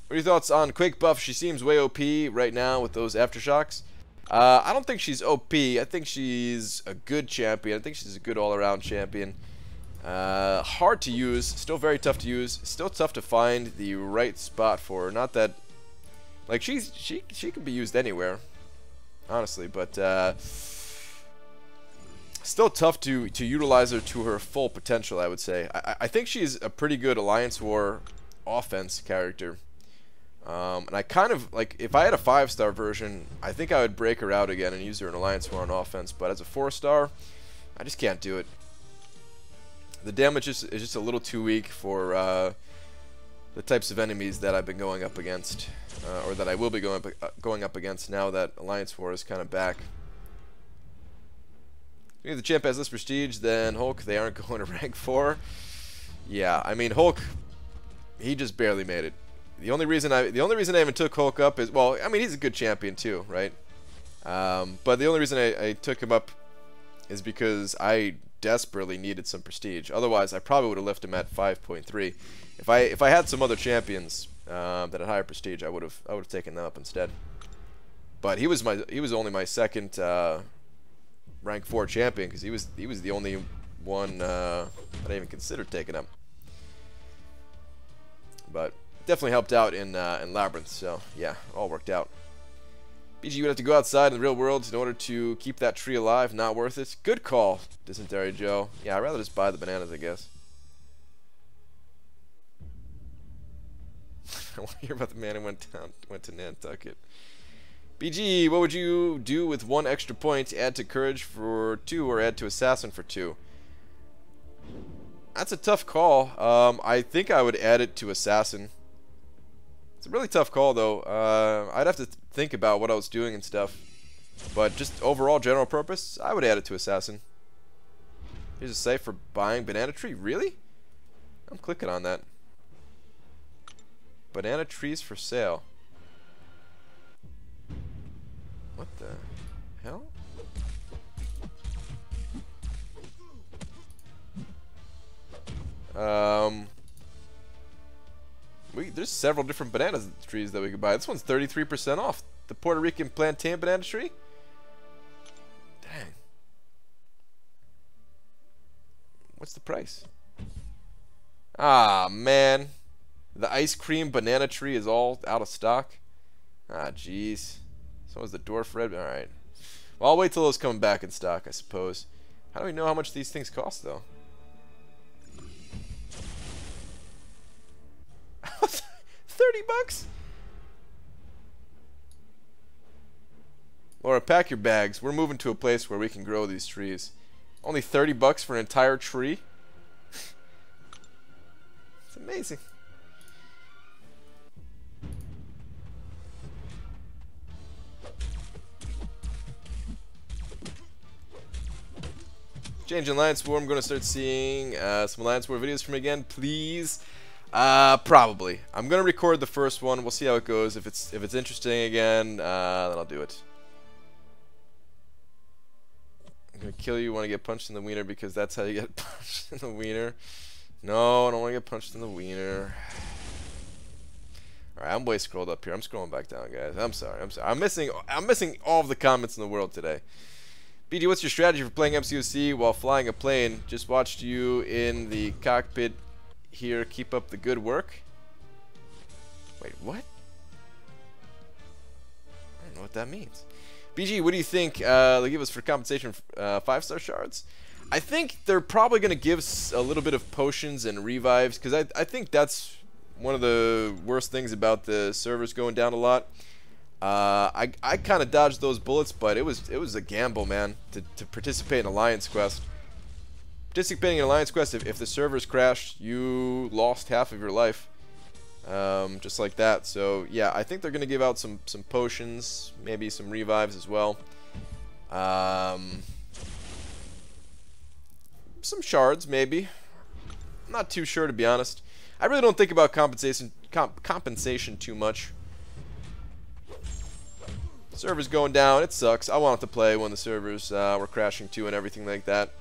What are your thoughts on Quake Buff? She seems way OP right now with those aftershocks. I don't think she's OP. I think she's a good champion. I think she's a good all-around champion. Hard to use. Still very tough to use. Still tough to find the right spot for her. Not that... Like, she can be used anywhere, honestly. But, still tough to utilize her to her full potential, I would say. I think she's a pretty good Alliance War offense character. And I kind of, like, if I had a 5-star version, I think I would break her out again and use her in Alliance War on offense. But as a 4-star, I just can't do it. The damage is just a little too weak for the types of enemies that I've been going up against. Or that I will be going up against now that Alliance War is kind of back. If the champ has less prestige than Hulk, they aren't going to rank 4. Yeah, I mean, Hulk, he just barely made it. The only reason I even took Hulk up is, well, I mean, he's a good champion too, right? But the only reason I took him up is because I desperately needed some prestige. Otherwise, I probably would have left him at 5.3. If I had some other champions that had higher prestige, I would have taken them up instead. But he was only my second rank 4 champion, because he was the only one that I even considered taking up. But definitely helped out in Labyrinth, so yeah, all worked out. BG, you would have to go outside in the real world in order to keep that tree alive. Not worth it. Good call, Dysentery Joe. Yeah, I'd rather just buy the bananas, I guess. I want to hear about the man who went to Nantucket. BG, what would you do with 1 extra point? Add to Courage for 2 or add to Assassin for 2? That's a tough call. I think I would add it to Assassin. It's a really tough call, though. I'd have to think about what I was doing and stuff. But just overall general purpose, I would add it to Assassin. Here's a site for buying Banana Tree. Really? I'm clicking on that. Banana trees for sale. What the hell? There's several different banana trees that we could buy. This one's 33% off. The Puerto Rican plantain banana tree? Dang. What's the price? Ah, man. The ice cream banana tree is all out of stock. Ah, jeez. So is the dwarf red. Alright. Well, I'll wait till those come back in stock, I suppose. How do we know how much these things cost, though? $30? Laura, pack your bags. We're moving to a place where we can grow these trees. Only $30 for an entire tree? It's amazing. Change in Alliance War. I'm going to start seeing some Alliance War videos from me again, please. Probably. I'm gonna record the first one. We'll see how it goes. If it's interesting again, then I'll do it. I'm gonna kill you. Want to get punched in the wiener because that's how you get punched in the wiener. No, I don't want to get punched in the wiener. Alright, I'm way scrolled up here. I'm scrolling back down, guys. I'm sorry. I'm missing all of the comments in the world today. BG, what's your strategy for playing MCOC while flying a plane? Just watched you in the cockpit here. Keep up the good work. Wait, what? I don't know what that means. BG, what do you think they'll give us for compensation 5-star shards? I think they're probably going to give a little bit of potions and revives, because I think that's one of the worst things about the servers going down a lot. I kind of dodged those bullets, but it was a gamble, man, to participate in Alliance Quest. Participating in Alliance Quest, if the servers crashed, you lost half of your life. Just like that. So yeah, I think they're gonna give out some potions, maybe some revives as well. Some shards maybe. I'm not too sure, to be honest. I really don't think about compensation too much. Servers going down, it sucks. I wanted to play when the servers were crashing too and everything like that,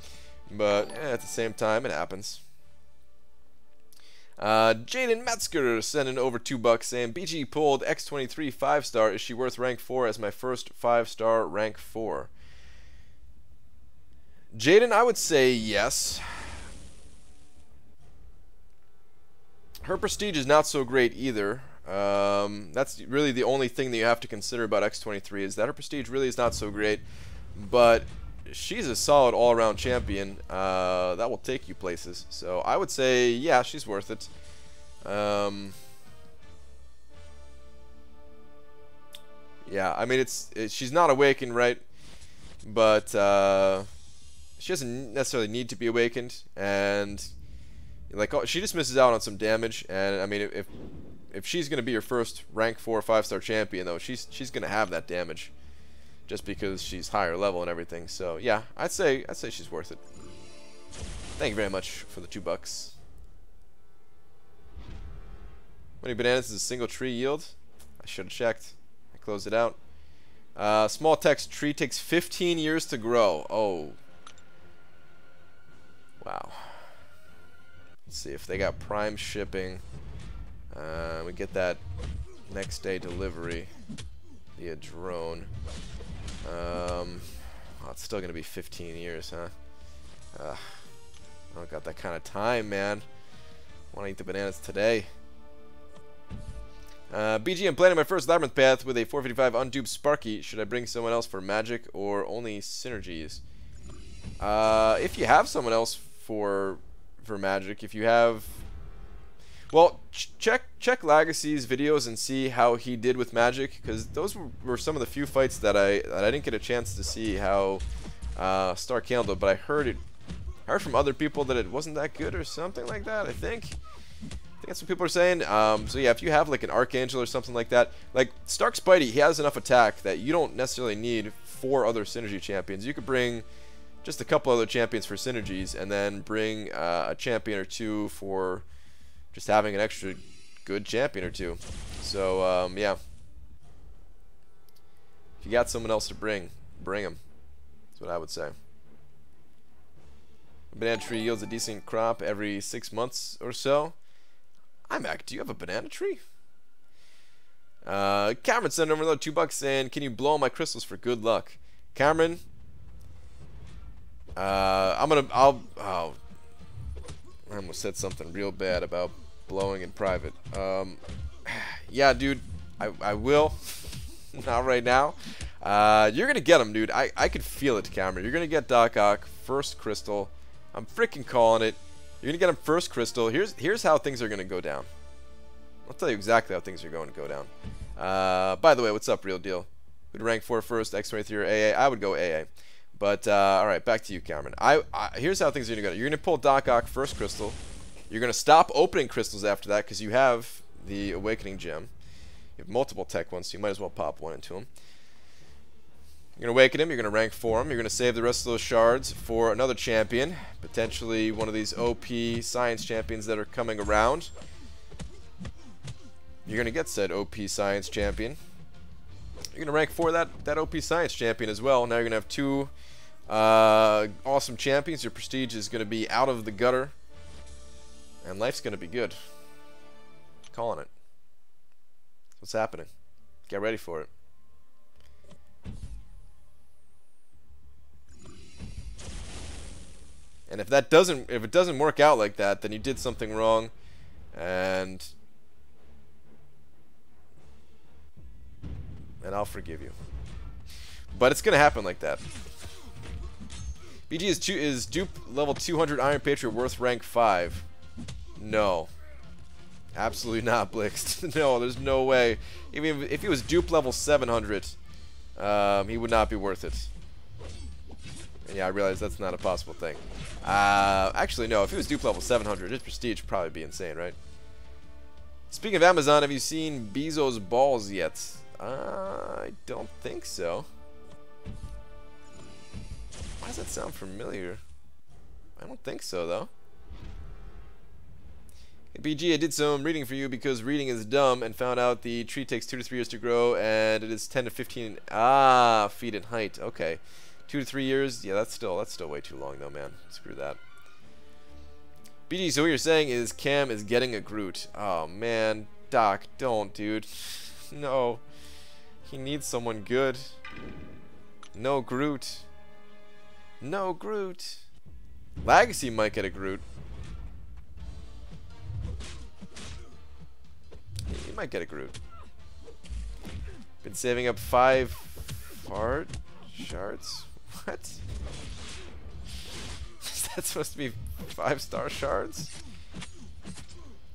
but at the same time, it happens. Jaden Metzger sending over $2 saying, BG pulled X23 5-star. Is she worth rank 4 as my first 5-star rank 4? Jaden, I would say yes. Her prestige is not so great either. That's really the only thing that you have to consider about X23, is that her prestige really is not so great, but she's a solid all-around champion that will take you places. So I would say, yeah, she's worth it. Yeah, I mean, she's not awakened, right? But she doesn't necessarily need to be awakened, and like she just misses out on some damage. And I mean, if she's gonna be your first rank 4 5-star champion, though, she's gonna have that damage, just because she's higher level and everything. So yeah, I'd say she's worth it. Thank you very much for the $2. How many bananas does a single tree yield? I should have checked. I closed it out. Small text, tree takes 15 years to grow. Oh. Wow. Let's see if they got prime shipping. We get that next day delivery via drone. Oh, it's still gonna be 15 years, huh? I don't got that kind of time, man. I want to eat the bananas today. BG, I'm planning my first labyrinth path with a 455 unduped Sparky. Should I bring someone else for magic or only synergies? If you have someone else for magic, if you have, well, check Legacy's videos and see how he did with magic, because those were some of the few fights that I didn't get a chance to see how Stark handled it, but I heard from other people that it wasn't that good or something like that. I think that's what people are saying. So yeah, if you have like an Archangel or something like that, like Stark Spidey, he has enough attack that you don't necessarily need 4 other synergy champions. You could bring just a couple other champions for synergies, and then bring a champion or 2 for just having an extra good champion or 2. So yeah, if you got someone else to bring them. That's what I would say. A banana tree yields a decent crop every 6 months or so. iMac, do you have a banana tree? Cameron sent over another $2 saying, can you blow my crystals for good luck? Cameron, I almost said something real bad about blowing in private. Yeah, dude, I will. Not right now. You're gonna get them, dude. I could feel it, Cameron. You're gonna get Doc Ock first crystal. I'm freaking calling it. You're gonna get him first crystal. Here's how things are gonna go down. I'll tell you exactly how things are going to go down. By the way, what's up, Real Deal? Would rank 4 first, X23 or AA? I would go AA. But all right, back to you, Cameron. Here's how things are gonna go. You're gonna pull Doc Ock first crystal. You're gonna stop opening crystals after that because you have the Awakening Gem. You have multiple tech ones, so you might as well pop one into him. You're gonna awaken him. You're gonna rank 4 him. You're gonna save the rest of those shards for another champion, potentially one of these OP science champions that are coming around. You're gonna get said OP science champion. You're gonna rank 4 that OP science champion as well. Now you're gonna have 2 awesome champions. Your prestige is gonna be out of the gutter. And life's gonna be good. Calling it. That's what's happening. Get ready for it. And if it doesn't work out like that, then you did something wrong, and I'll forgive you. But it's gonna happen like that. BG is dupe level 200 Iron Patriot worth rank 5? No. Absolutely not, Blixt. No, there's no way. Even if he was dupe level 700, he would not be worth it. And yeah, I realize that's not a possible thing. Actually, no. If he was dupe level 700, his prestige would probably be insane, right? Speaking of Amazon, have you seen Bezos' balls yet? I don't think so. Why does that sound familiar? I don't think so, though. Hey, BG, I did some reading for you because reading is dumb and found out the tree takes 2 to 3 years to grow and it is 10 to 15 feet in height. Okay. 2 to 3 years? Yeah, that's still way too long, though, man. Screw that. BG, so what you're saying is Cam is getting a Groot. Oh, man. Doc, don't, dude. No. He needs someone good. No Groot. No Groot. Legacy might get a Groot. He might get a Groot. Been saving up 5 fart shards? What? Is that supposed to be 5-star shards?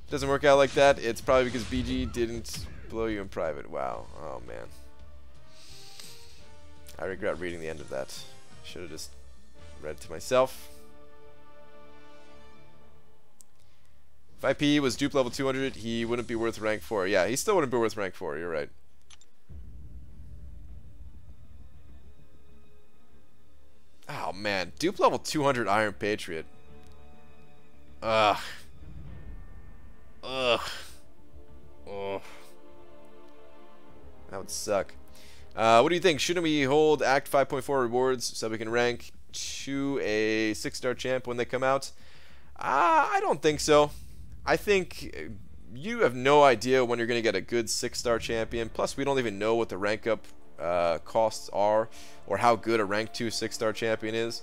Doesn't work out like that. It's probably because BG didn't blow you in private. Wow. Oh, man. I regret reading the end of that. Should have just read it to myself. If IP was dupe level 200, he wouldn't be worth rank 4. Yeah, he still wouldn't be worth rank 4. You're right. Oh, man. Dupe level 200 Iron Patriot. Ugh. Ugh. Ugh. That would suck. What do you think? Shouldn't we hold Act 5.4 rewards so we can rank to a 6-star champ when they come out? I don't think so. I think you have no idea when you're going to get a good 6-star champion. Plus, we don't even know what the rank up costs are or how good a rank 2 6-star champion is.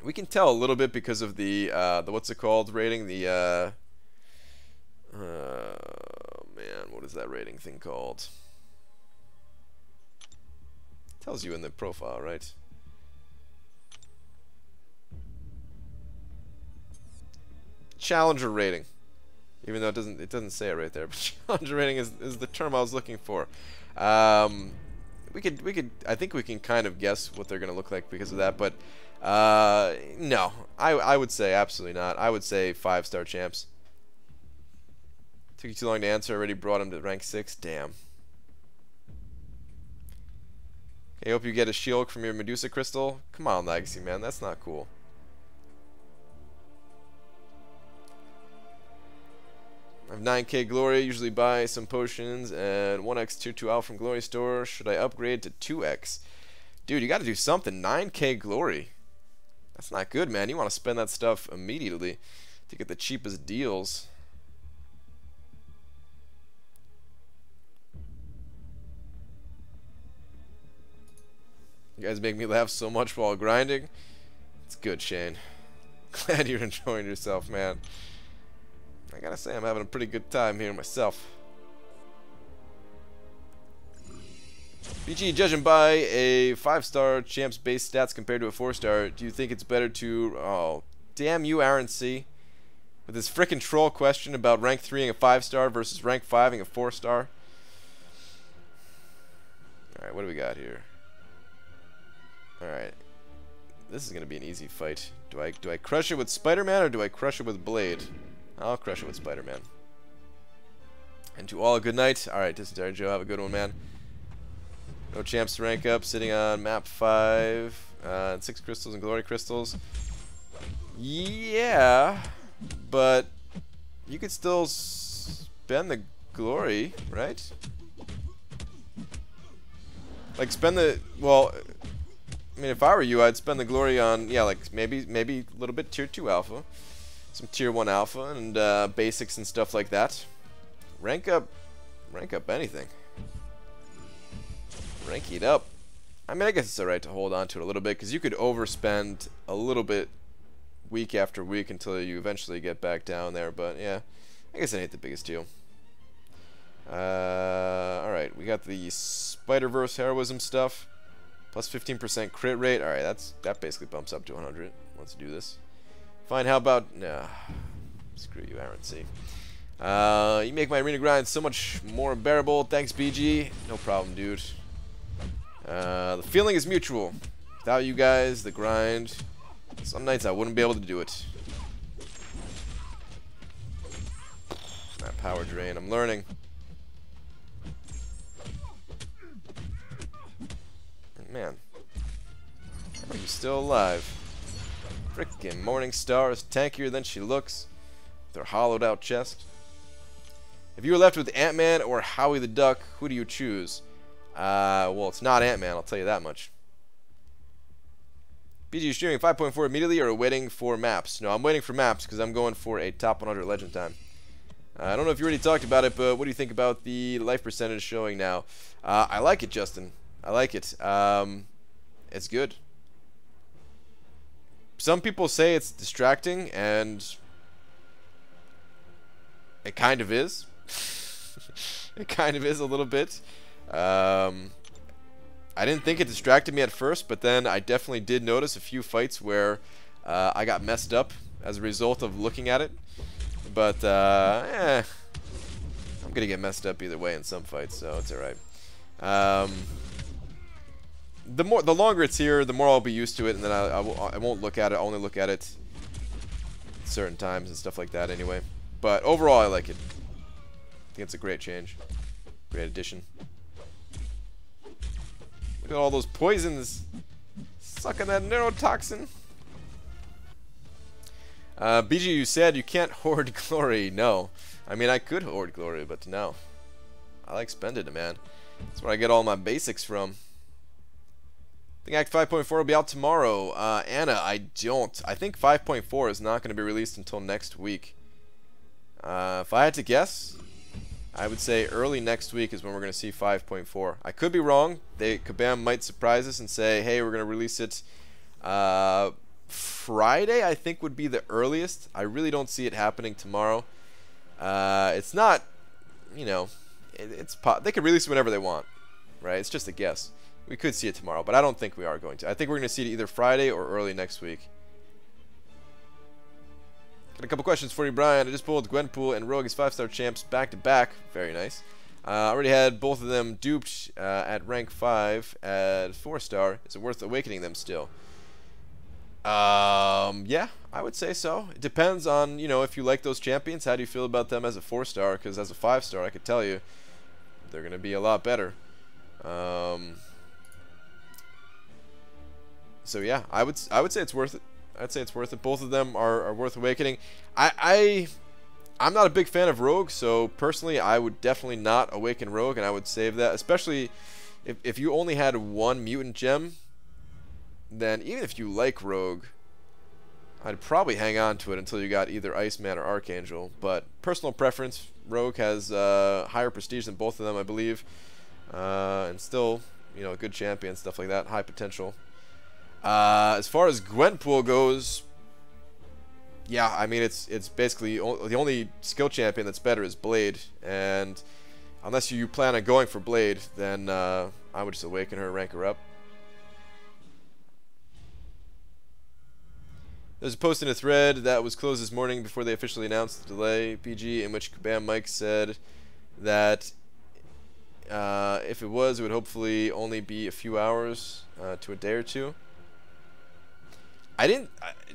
We can tell a little bit because of the what's it called rating, the man, what is that rating thing called? Tells you in the profile, right? Challenger rating. Even though it doesn't say it right there, but challenger rating is the term I was looking for. We could I think we can kind of guess what they're gonna look like because of that, but no. I would say absolutely not. I would say 5-star champs. Took you too long to answer. Already brought him to rank 6. Damn. Okay, hope you get a shield from your Medusa crystal. Come on, Legacy, man. That's not cool. I have 9k glory. Usually buy some potions and 1x tier 2 out from glory store. Should I upgrade to 2x? Dude, you got to do something. 9k glory. That's not good, man. You want to spend that stuff immediately to get the cheapest deals. You guys make me laugh so much while grinding. It's good, Shane. Glad you're enjoying yourself, man. I gotta say, I'm having a pretty good time here myself. BG, judging by a 5-star champ's base stats compared to a 4-star, do you think it's better to... Oh, damn you, Aaron C. With this frickin' troll question about rank 3ing a 5-star versus rank 5ing a 4-star. Alright, what do we got here? Alright. This is gonna be an easy fight. Do I crush it with Spider-Man or do I crush it with Blade? I'll crush it with Spider-Man. And to all a good night. Alright, Dysentery Joe, have a good one, man. No champs to rank up, sitting on map 5. 6 crystals and glory crystals. Yeah, but you could still spend the glory, right? Like spend the... Well... I mean, if I were you, I'd spend the glory on, yeah, like maybe a little bit tier 2 alpha, some tier 1 alpha, and basics and stuff like that. Rank up anything. Rank it up. I mean, I guess it's alright to hold on to it a little bit, because you could overspend a little bit week after week until you eventually get back down there, but yeah, I guess it ain't the biggest deal. Alright, we got the Spider-Verse heroism stuff. Plus 15% crit rate. Alright, that basically bumps up to 100. Let's do this. Fine, how about... Nah. Screw you, Aaron C. You make my arena grind so much more bearable. Thanks, BG. No problem, dude. The feeling is mutual. Without you guys, the grind... Some nights I wouldn't be able to do it. That power drain. I'm learning. Man, how are you still alive? Frickin' Morningstar is tankier than she looks, with her hollowed out chest. If you were left with Ant-Man or Howie the Duck, who do you choose? Well, it's not Ant-Man, I'll tell you that much. BG, streaming 5.4 immediately or waiting for maps? No, I'm waiting for maps because I'm going for a top 100 legend time. I don't know if you already talked about it, but what do you think about the life percentage showing now? I like it, Justin. I like it. It's good. Some people say it's distracting, and it kind of is. It kind of is a little bit. I didn't think it distracted me at first, but then I definitely did notice a few fights where I got messed up as a result of looking at it. But, I'm gonna get messed up either way in some fights, so it's alright. The longer it's here, the more I'll be used to it, and then I won't look at it. I'll only look at it at certain times and stuff like that anyway. But overall, I like it. I think it's a great change. Great addition. Look at all those poisons sucking that neurotoxin. BG, you said you can't hoard glory. No. I mean, I could hoard glory, but no. I like spending it, man. That's where I get all my basics from. I think Act 5.4 will be out tomorrow. Anna, I don't. I think 5.4 is not going to be released until next week. If I had to guess, I would say early next week is when we're going to see 5.4. I could be wrong. Kabam might surprise us and say, hey, we're going to release it Friday, I think would be the earliest. I really don't see it happening tomorrow. It's not, you know, they could release it whenever they want, right? It's just a guess. We could see it tomorrow, but I don't think we are going to. I think we're going to see it either Friday or early next week. Got a couple questions for you, Brian. I just pulled Gwenpool and Rogue as 5-star champs back-to-back. Very nice. Already had both of them duped at rank 5 at 4-star. Is it worth awakening them still? Yeah, I would say so. It depends on, you know, if you like those champions. How do you feel about them as a 4-star? Because as a 5-star, I could tell you, they're going to be a lot better. So yeah, I would say it's worth it. I'd say it's worth it. Both of them are worth awakening. I'm not a big fan of Rogue, so personally I would definitely not awaken Rogue, and I would save that. Especially if you only had one mutant gem, then even if you like Rogue, I'd probably hang on to it until you got either Iceman or Archangel. But personal preference, Rogue has higher prestige than both of them, I believe, and still, you know, a good champion, stuff like that, high potential. As far as Gwenpool goes, yeah, I mean, it's basically the only skill champion that's better is Blade, and unless you plan on going for Blade, then I would just awaken her and rank her up. There's a post in a thread that was closed this morning before they officially announced the delay, PG, in which Kabam Mike said that if it was, it would hopefully only be a few hours to a day or two.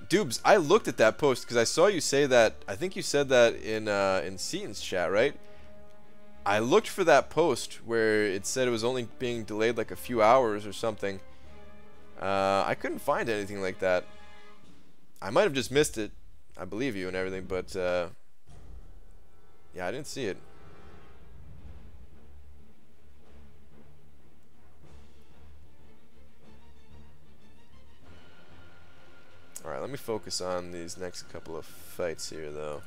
Dubes, I looked at that post because I saw you say that. I think you said that in Seaton's chat, right? I looked for that post where it said it was only being delayed like a few hours or something. I couldn't find anything like that. I might have just missed it. I believe you and everything, but yeah, I didn't see it. Alright, let me focus on these next couple of fights here, though.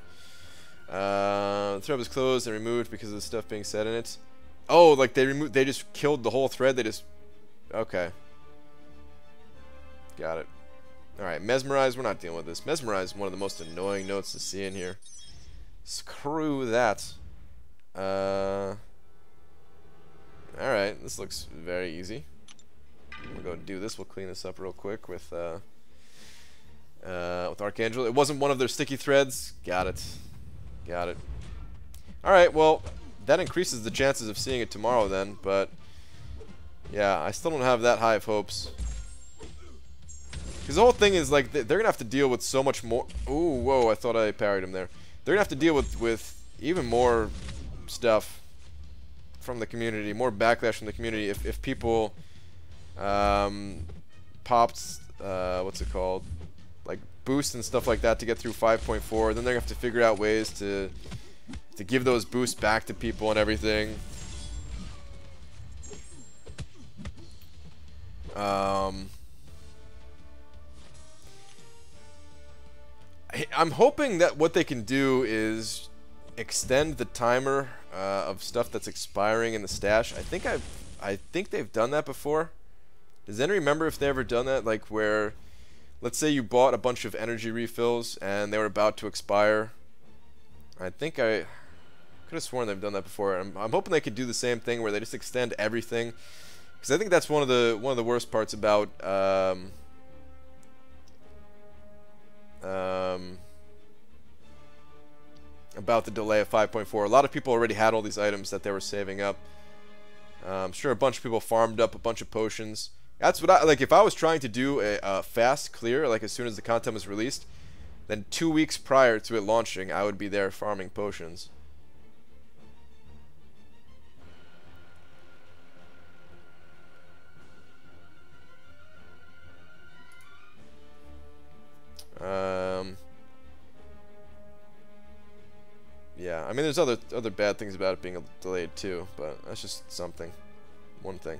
The thread was closed and removed because of the stuff being said in it. Oh, like they just killed the whole thread. They just... Okay. Got it. Alright, Mesmerize, we're not dealing with this. Mesmerize is one of the most annoying notes to see in here. Screw that. Alright, this looks very easy. We'll go do this. We'll clean this up real quick with Archangel. It wasn't one of their sticky threads. Got it. Got it. Alright, well, that increases the chances of seeing it tomorrow then, but yeah, I still don't have that high of hopes. Because the whole thing is, like, they're going to have to deal with so much more... Ooh, whoa, I thought I parried him there. They're going to have to deal with even more stuff from the community, more backlash from the community if people popped, what's it called? Like, boosts and stuff like that to get through 5.4. Then they're going to have to figure out ways to give those boosts back to people and everything. I'm hoping that what they can do is extend the timer of stuff that's expiring in the stash. I think they've done that before. Does anyone remember if they ever done that? Like where, let's say you bought a bunch of energy refills and they were about to expire. I think I could have sworn they've done that before. I'm hoping they could do the same thing where they just extend everything, because I think that's one of the worst parts about the delay of 5.4. A lot of people already had all these items that they were saving up. I'm sure a bunch of people farmed up a bunch of potions. That's what I like. If I was trying to do a fast clear, like as soon as the content was released, then 2 weeks prior to it launching, I would be there farming potions. Yeah, I mean, there's other bad things about it being delayed too, but that's just something. One thing.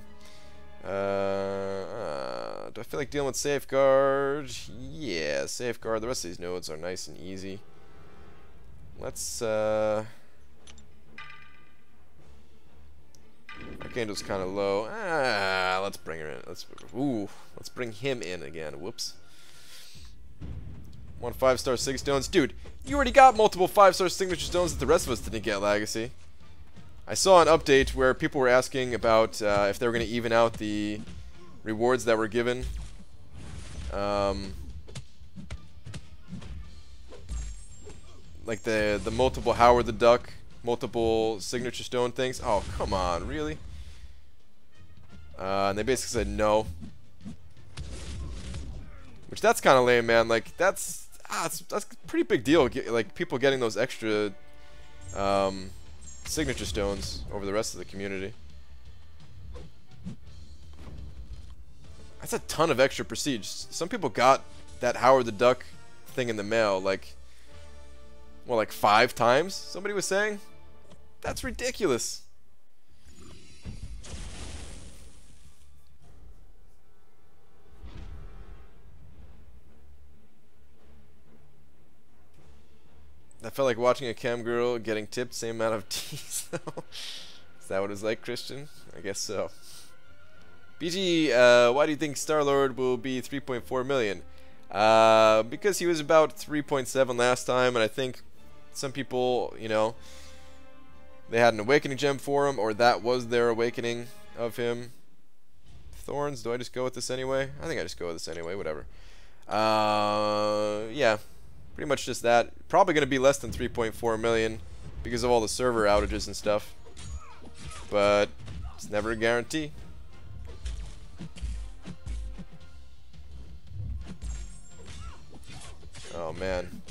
Do I feel like dealing with Safeguard? Yeah, Safeguard. The rest of these nodes are nice and easy. Let's, Archangel's kind of low. Let's bring her in. Let's bring him in again. Whoops. 1 5-star signature stones. Dude, you already got multiple 5-star signature stones that the rest of us didn't get, Legacy. I saw an update where people were asking about if they were going to even out the rewards that were given. Like the multiple Howard the Duck, multiple signature stone things. Oh, come on, really? And they basically said no. Which, that's kind of lame, man. Like, that's a pretty big deal. Like, people getting those extra signature stones over the rest of the community. That's a ton of extra prestige. Some people got that Howard the Duck thing in the mail, like, well, like 5 times, somebody was saying. That's ridiculous. I felt like watching a cam girl getting tipped same amount of teas. Is that what it's like, Christian? I guess so. BG, why do you think Star-Lord will be 3.4 million? Because he was about 3.7 last time, and I think some people, you know, they had an awakening gem for him, or that was their awakening of him. Thorns, do I just go with this anyway? I think I just go with this anyway, whatever. Yeah. Pretty much just that. Probably going to be less than 3.4 million because of all the server outages and stuff. But it's never a guarantee. Oh man,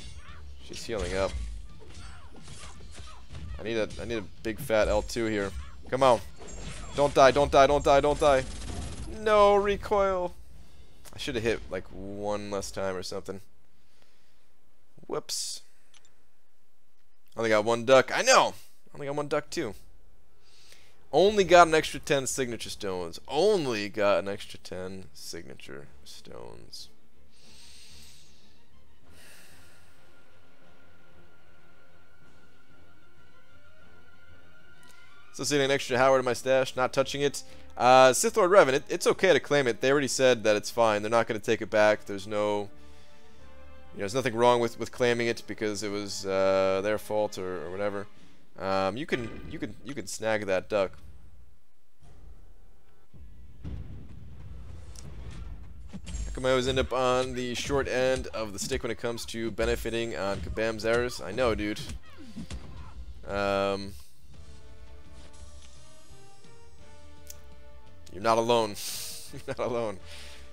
she's healing up. I need a big fat L2 here. Come on, don't die, don't die, don't die, don't die. No recoil. I should have hit like 1 less time or something. Whoops. Only got 1 duck. I know. Only got 1 duck too. Only got an extra 10 signature stones. Only got an extra 10 signature stones. So sitting an extra Howard in my stash, not touching it. Sith Lord Revan, it's okay to claim it. They already said that it's fine. They're not going to take it back. There's no, there's nothing wrong with claiming it because it was their fault or whatever. You can snag that duck. How come I always end up on the short end of the stick when it comes to benefiting on Kabam's errors? I know, dude. You're not alone. You're not alone.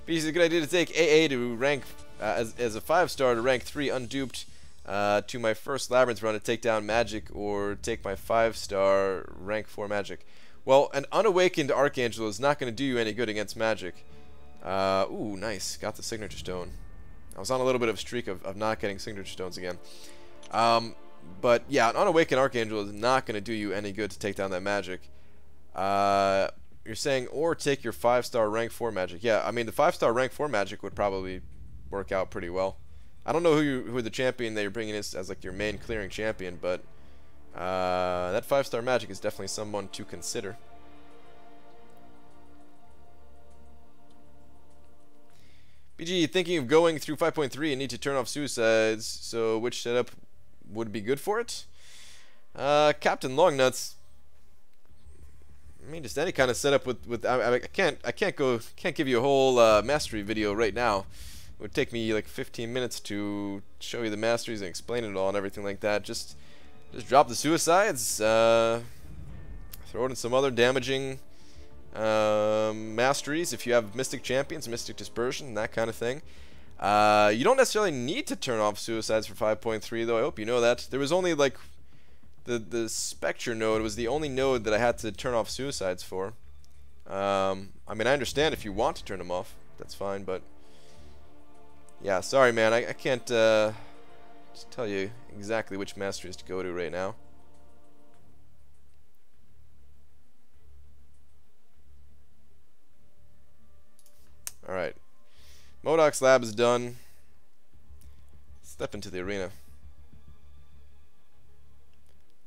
But it's a good idea to take AA to rank as a 5-star to rank 3 unduped to my first Labyrinth run to take down Magic, or take my 5-star rank 4 Magic. Well, an unawakened Archangel is not going to do you any good against Magic. Ooh, nice. Got the Signature Stone. I was on a little bit of a streak of not getting Signature Stones again. But yeah, an unawakened Archangel is not going to do you any good to take down that Magic. You're saying, or take your 5-star rank 4 Magic. Yeah, I mean, the 5-star rank 4 Magic would probably work out pretty well. I don't know who the champion that you're bringing is as like your main clearing champion, but that 5-star Magic is definitely someone to consider. BG, thinking of going through 5.3 and need to turn off suicides, so which setup would be good for it? Captain Longnuts. I mean, just any kind of setup with I can't give you a whole mastery video right now. It would take me like 15 minutes to show you the masteries and explain it all and everything like that. Just drop the suicides, throw in some other damaging masteries if you have Mystic Champions, Mystic Dispersion, that kind of thing. You don't necessarily need to turn off suicides for 5.3 though. I hope you know that. There was only like the Spectre node was the only node that I had to turn off suicides for. I mean, I understand if you want to turn them off, that's fine, but yeah, sorry man, I can't just tell you exactly which masteries to go to right now. Alright, Modoc's lab is done. Step into the arena.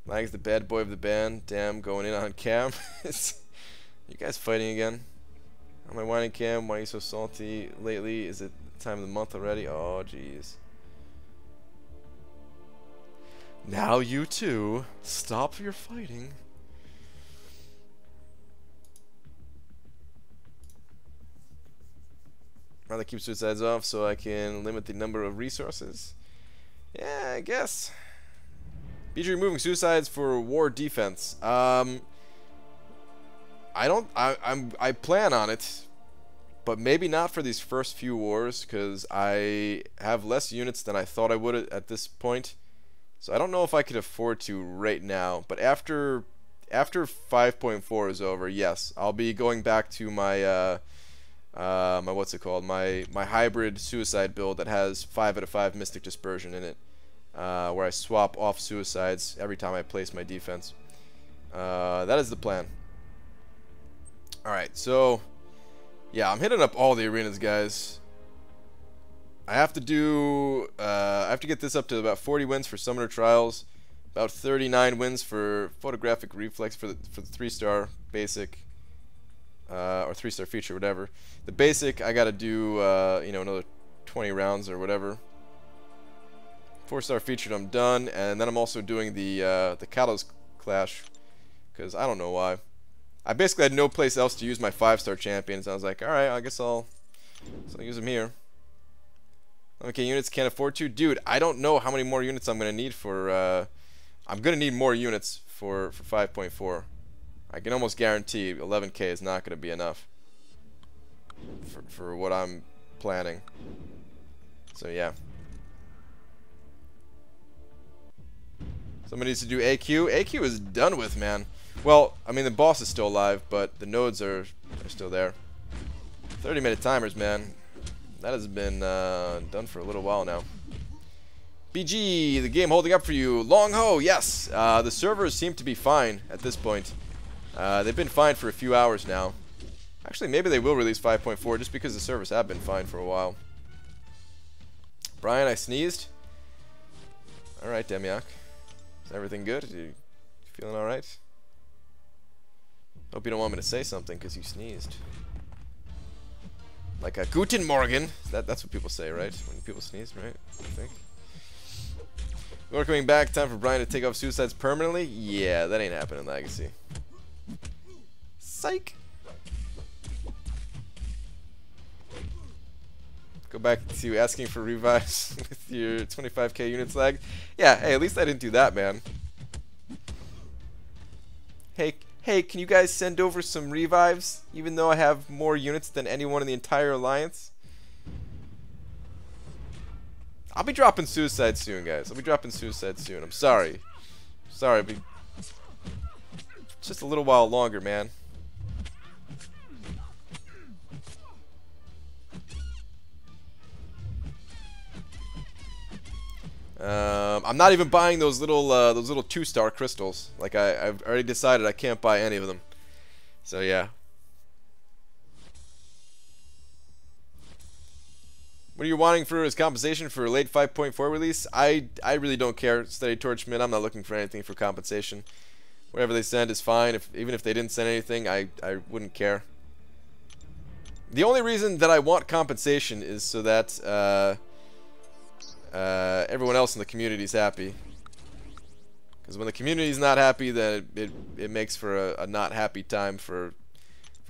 Lag's the bad boy of the band. Damn, going in on Cam. You guys fighting again? Am I whining Cam? Why are you so salty lately? Is it the time of the month already? Oh, jeez. Now you too. Stop your fighting. Rather keep suicides off so I can limit the number of resources. Yeah, I guess. BG removing suicides for war defense. I plan on it, but maybe not for these first few wars because I have less units than I thought I would at this point. So I don't know if I could afford to right now. But after 5.4 is over, yes, I'll be going back to my my what's it called? My hybrid suicide build that has 5 out of 5 Mystic Dispersion in it. Where I swap off suicides every time I place my defense. That is the plan. Alright, so yeah, I'm hitting up all the arenas, guys. I have to get this up to about 40 wins for Summoner Trials, about 39 wins for Photographic Reflex for the 3-star basic, or 3-star feature, whatever. The basic, I gotta do another 20 rounds or whatever. 4-star featured, I'm done, and then I'm also doing the Kalos Clash, because I don't know why. I basically had no place else to use my 5-star champions. I was like, alright, I guess I'll use them here. Okay, units can't afford to. Dude, I don't know how many more units I'm going to need for... I'm going to need more units for 5.4. I can almost guarantee 11k is not going to be enough for what I'm planning. So, yeah. Somebody needs to do AQ. AQ is done with, man. Well, I mean, the boss is still alive, but the nodes are still there. 30-minute timers, man. That has been done for a little while now. BG, the game holding up for you. Long Ho, yes. The servers seem to be fine at this point. They've been fine for a few hours now. Actually, maybe they will release 5.4 just because the servers have been fine for a while. Brian, I sneezed. Alright, Demiak. Is everything good? You feeling alright? Hope you don't want me to say something because you sneezed. Like a Guten Morgen. That's what people say, right? When people sneeze, right? I think. We're coming back. Time for Brian to take off suicides permanently? Yeah, that ain't happening in Legacy. Psych! Go back to asking for revives with your 25k units lag. Yeah, hey, at least I didn't do that, man. Hey, can you guys send over some revives, even though I have more units than anyone in the entire alliance? I'll be dropping suicide soon, guys. I'll be dropping suicide soon. I'm sorry. Sorry, but just a little while longer, man. I'm not even buying those little 2-star crystals. Like I've already decided I can't buy any of them. So yeah. What are you wanting for as compensation for a late 5.4 release? I really don't care. Steady Torchman, I'm not looking for anything for compensation. Whatever they send is fine. Even if they didn't send anything, I wouldn't care. The only reason that I want compensation is so that everyone else in the community is happy. Because when the community is not happy, then it makes for a not happy time for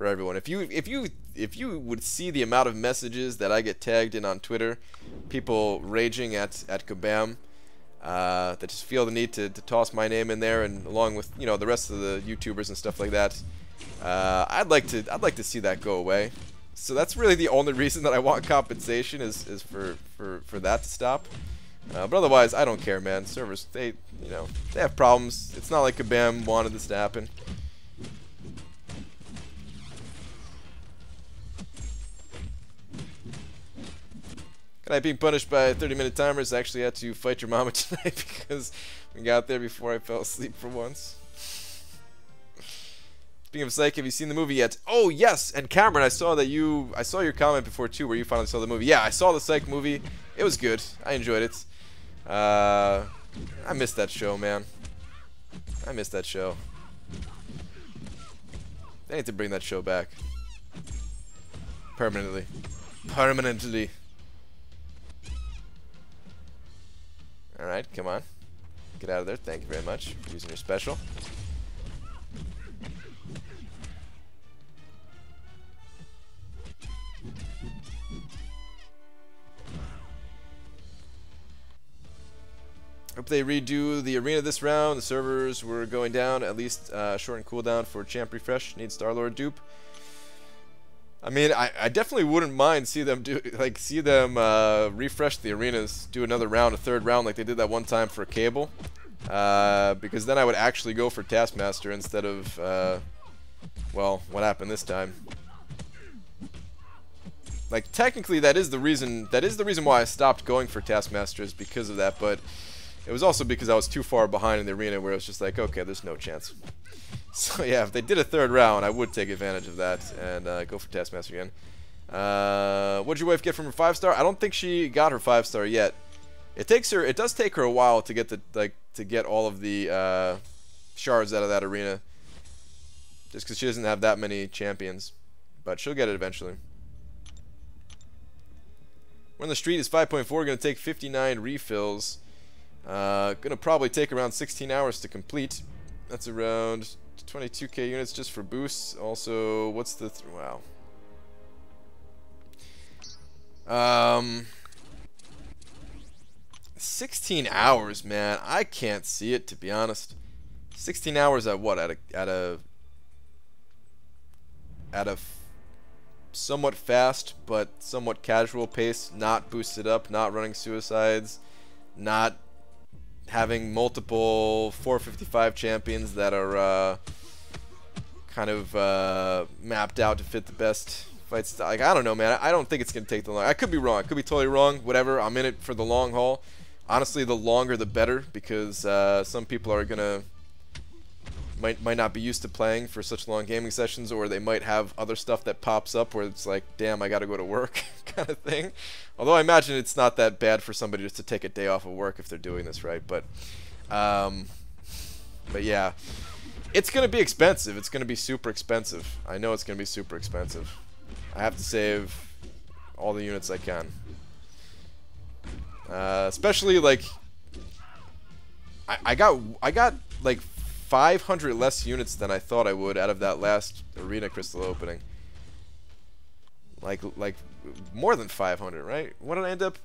everyone. If you would see the amount of messages that I get tagged in on Twitter, people raging at Kabam, that just feel the need to toss my name in there, and along with the rest of the YouTubers and stuff like that, I'd like to see that go away. So that's really the only reason that I want compensation is for that to stop. But otherwise, I don't care, man. Servers, they have problems. It's not like Kabam wanted this to happen. Can I being punished by 30-minute timers? I actually had to fight your mama tonight because we got there before I fell asleep for once. Speaking of Psych, have you seen the movie yet? Oh yes, and Cameron, I saw your comment before too, where you finally saw the movie. Yeah, I saw the Psych movie. It was good. I enjoyed it. I missed that show, man. I missed that show. They need to bring that show back. Permanently. Permanently. Alright, come on. Get out of there. Thank you very much for using your special. Hope they redo the arena this round. The servers were going down. At least shorten cooldown for champ refresh. Need Starlord dupe. I mean, I definitely wouldn't mind see them refresh the arenas, do another round, a third round like they did that one time for Cable, because then I would actually go for Taskmaster instead of well, what happened this time. Like technically that is the reason why I stopped going for Taskmaster, is because of that, but it was also because I was too far behind in the arena where it was just like, okay, there's no chance. So yeah, if they did a third round, I would take advantage of that and go for Taskmaster again. What did your wife get from her 5-star? I don't think she got her 5-star yet. It does take her a while to get to get all of the shards out of that arena, just because she doesn't have that many champions. But she'll get it eventually. When the street is 5.4, gonna take 59 refills. Gonna probably take around 16 hours to complete. That's around 22k units just for boosts. Also, what's the wow. 16 hours, man. I can't see it, to be honest. 16 hours at what? At a somewhat fast but somewhat casual pace, not boosted up, not running suicides, not having multiple 455 champions that are kind of mapped out to fit the best fight style. Like, I don't know, man. I don't think it's gonna take the long. I could be wrong. I could be totally wrong. Whatever. I'm in it for the long haul. Honestly, the longer the better, because some people are gonna might not be used to playing for such long gaming sessions, or they might have other stuff that pops up where it's like, damn, I gotta go to work kind of thing. Although I imagine it's not that bad for somebody just to take a day off of work if they're doing this right. But yeah, It's gonna be expensive. It's gonna be super expensive. I know it's gonna be super expensive. I have to save all the units I can. Especially like I got like 500 less units than I thought I would out of that last arena crystal opening. Like more than 500, right? What did I end up?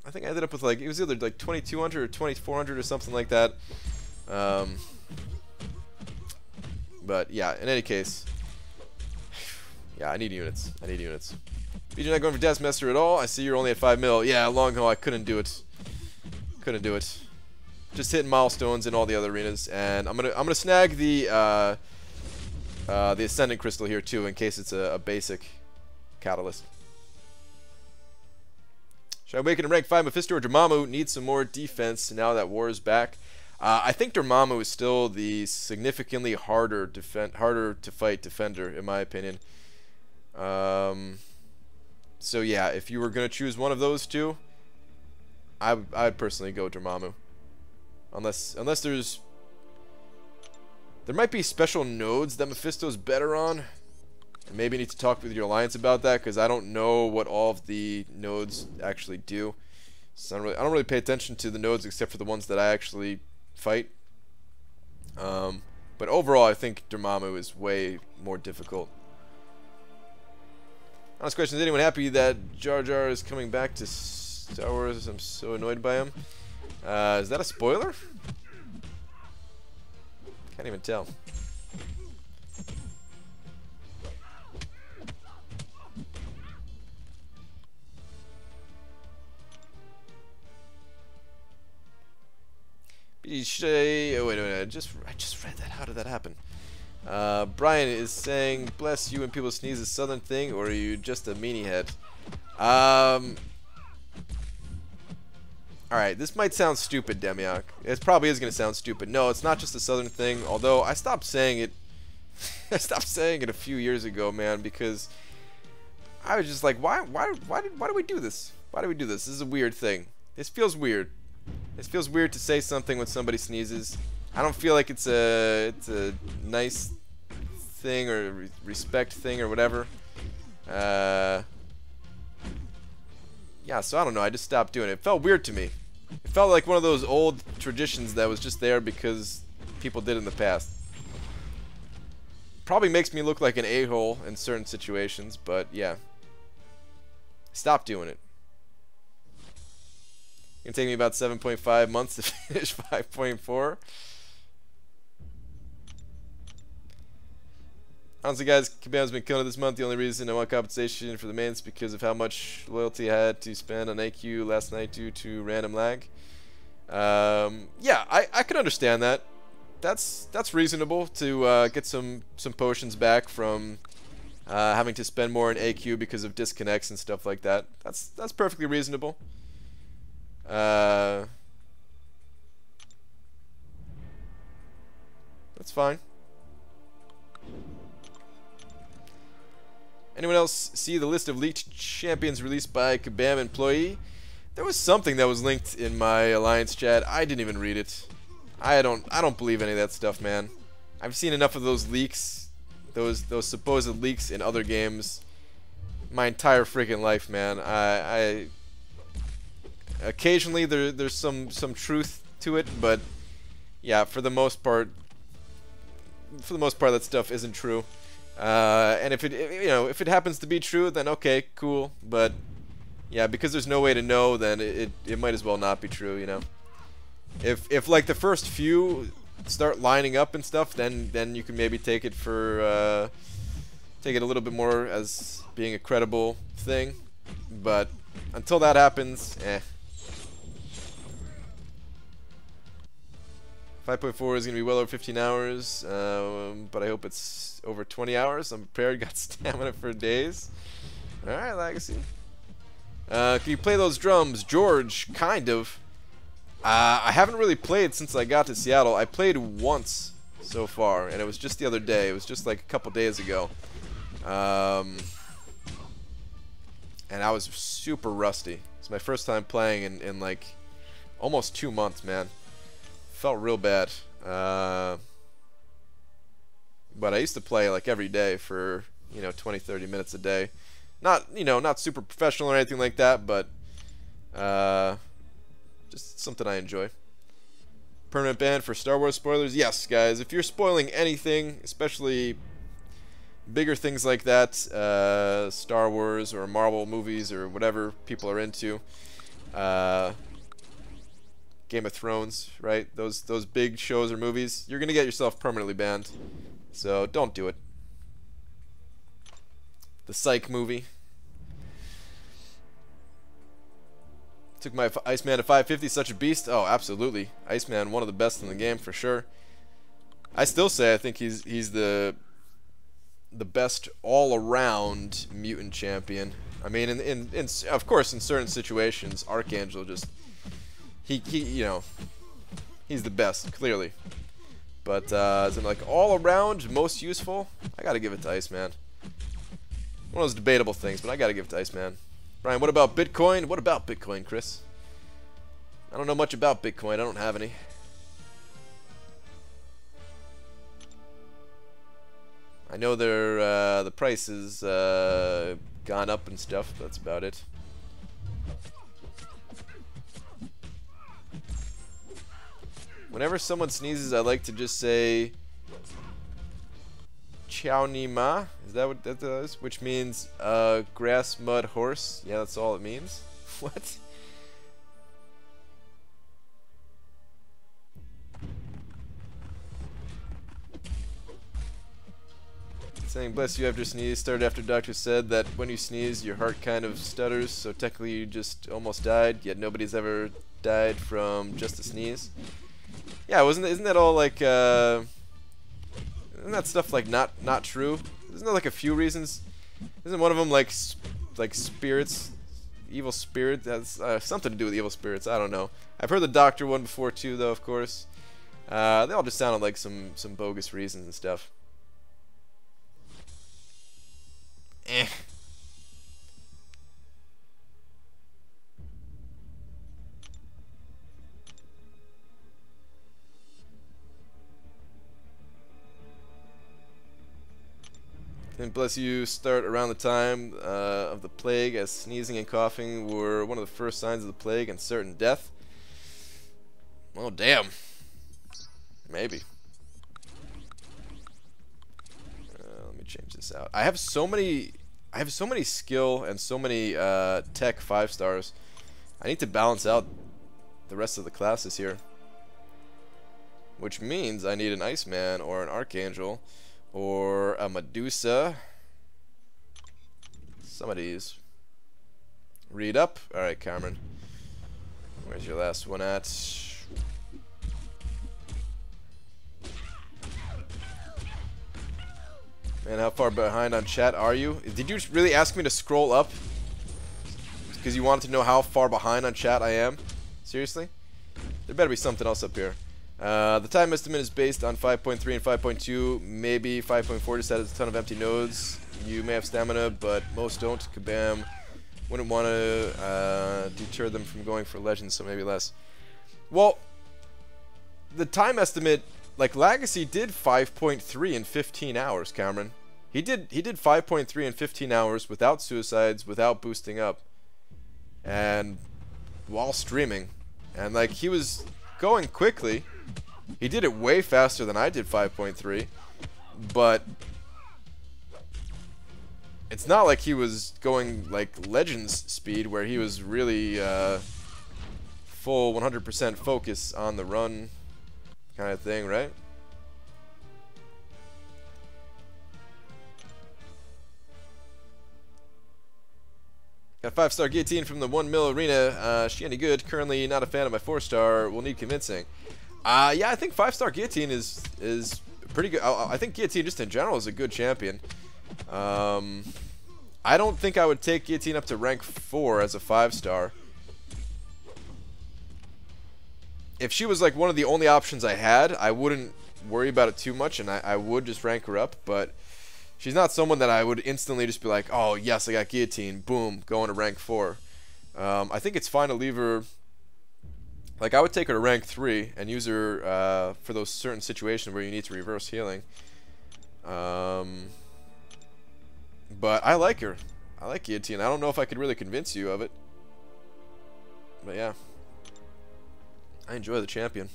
I think I ended up with like, it was either like 2200 or 2400 or something like that. But yeah, in any case, yeah, I need units. I need units. You're not going for Taskmaster at all? I see you're only at 5 mil. Yeah, long haul, I couldn't do it. Couldn't do it. Just hitting milestones in all the other arenas, and I'm gonna snag the Ascendant Crystal here too, in case it's a basic catalyst. Should I awaken in rank 5 Mephisto or Dormammu? Needs some more defense now that War is back. I think Dormammu is still the significantly harder to fight defender, in my opinion. So yeah, if you were gonna choose one of those two, I'd personally go Dormammu. Unless there might be special nodes that Mephisto's better on. Maybe need to talk with your alliance about that, because I don't know what all of the nodes actually do. So I don't really pay attention to the nodes except for the ones that I actually fight. But overall, I think Dormammu is way more difficult. Honest question: is anyone happy that Jar Jar is coming back to Star Wars? I'm so annoyed by him. Is that a spoiler? Can't even tell. Oh wait, I just read that. How did that happen? Brian is saying, "Bless you when people sneeze a southern thing, or are you just a meanie head?" Alright, this might sound stupid, Demiok. It probably is going to sound stupid. No, it's not just a southern thing, although I stopped saying it I stopped saying it a few years ago, man, because I was just like, why do we do this? Why do we do this? This is a weird thing. This feels weird. It feels weird to say something when somebody sneezes. I don't feel like it's a nice thing or a respect thing or whatever. Yeah, so I don't know. I just stopped doing it. It felt weird to me. It felt like one of those old traditions that was just there because people did in the past. Probably makes me look like an a-hole in certain situations, but yeah. Stop doing it. It's gonna take me about 7.5 months to finish 5.4. Honestly, guys, Kabam's been killing it this month. The only reason I want compensation for the main is because of how much loyalty I had to spend on AQ last night due to random lag. Yeah, I could understand that. That's reasonable to get some potions back from having to spend more in AQ because of disconnects and stuff like that. That's perfectly reasonable. That's fine. Anyone else see the list of leaked champions released by Kabam employee? There was something that was linked in my alliance chat. I didn't even read it. I don't believe any of that stuff, man. I've seen enough of those leaks, those supposed leaks in other games, my entire freaking life, man. I occasionally there's some truth to it, but yeah, for the most part that stuff isn't true. And if it happens to be true, then okay, cool. But yeah, because there's no way to know, then it might as well not be true, you know. If like the first few start lining up and stuff, then you can maybe take it for take it a little bit more as being a credible thing. But until that happens, 5.4 is going to be well over 15 hours, but I hope it's over 20 hours. I'm prepared, got stamina for days. Alright, Legacy. Can you play those drums? George, kind of. I haven't really played since I got to Seattle. I played once so far, and it was just the other day. It was just like a couple days ago. And I was super rusty. It's my first time playing in like almost 2 months, man. Felt real bad. but I used to play like every day for, you know, 20-30 minutes a day. Not, you know, not super professional or anything like that, but just something I enjoy. Permanent ban for Star Wars spoilers? Yes, guys. If you're spoiling anything, especially bigger things like that, Star Wars or Marvel movies or whatever people are into, Game of Thrones, right? Those big shows or movies, you're gonna get yourself permanently banned. So don't do it. The Psych movie. Took my Iceman to 550, such a beast. Oh, absolutely. Iceman, one of the best in the game for sure. I still say I think he's the best all-around mutant champion. I mean, in of course in certain situations, Archangel just he you know, he's the best clearly. But as in like all-around most useful, I gotta give it to Iceman. One of those debatable things, but I gotta give it to Iceman. Brian, what about Bitcoin? What about Bitcoin, Chris? I don't know much about Bitcoin. I don't have any. I know the price has gone up and stuff. That's about it. Whenever someone sneezes, I like to just say Chow Ni Ma. Is that what that is? Which means grass, mud, horse. Yeah, that's all it means. What? Saying bless you after sneeze started after doctor said that when you sneeze your heart kind of stutters, so technically you just almost died, yet nobody's ever died from just a sneeze. Yeah, isn't that all like isn't that stuff like not true? Isn't there like a few reasons? Isn't one of them like spirits, evil spirit? That's something to do with evil spirits. I don't know. I've heard the doctor one before too, though. Of course, they all just sounded like some bogus reasons and stuff. Eh. And bless you, start around the time of the plague, as sneezing and coughing were one of the first signs of the plague and certain death. Oh damn. Maybe. Let me change this out. I have so many skill and so many tech 5 stars. I need to balance out the rest of the classes here, which means I need an Iceman or an Archangel or a Medusa. Some of these. Read up. Alright, Cameron. Where's your last one at? Man, how far behind on chat are you? Did you really ask me to scroll up? Because you wanted to know how far behind on chat I am? Seriously? There better be something else up here. The time estimate is based on 5.3 and 5.2. Maybe 5.4 just has a ton of empty nodes. You may have stamina, but most don't. Kabam. Wouldn't want to deter them from going for legends, so maybe less. Well, the time estimate, like Legacy did 5.3 in 15 hours, Cameron. He did 5.3 in 15 hours without suicides, without boosting up, and while streaming. And like he was going quickly. He did it way faster than I did 5.3, but it's not like he was going like Legends speed where he was really full 100% focus on the run kind of thing, right? Got a 5-star guillotine from the 1 mil arena. She any good? Currently not a fan of my 4-star. Will need convincing. Yeah, I think 5-star guillotine is pretty good. I think guillotine just in general is a good champion. I don't think I would take guillotine up to rank 4 as a 5-star. If she was like one of the only options I had, I wouldn't worry about it too much, and I would just rank her up. But she's not someone that I would instantly just be like, oh yes, I got guillotine, boom, going to rank 4. I think it's fine to leave her. Like I would take her to rank 3 and use her for those certain situations where you need to reverse healing. But I like her. I like Guillotine. I don't know if I could really convince you of it. But yeah. I enjoy the champion.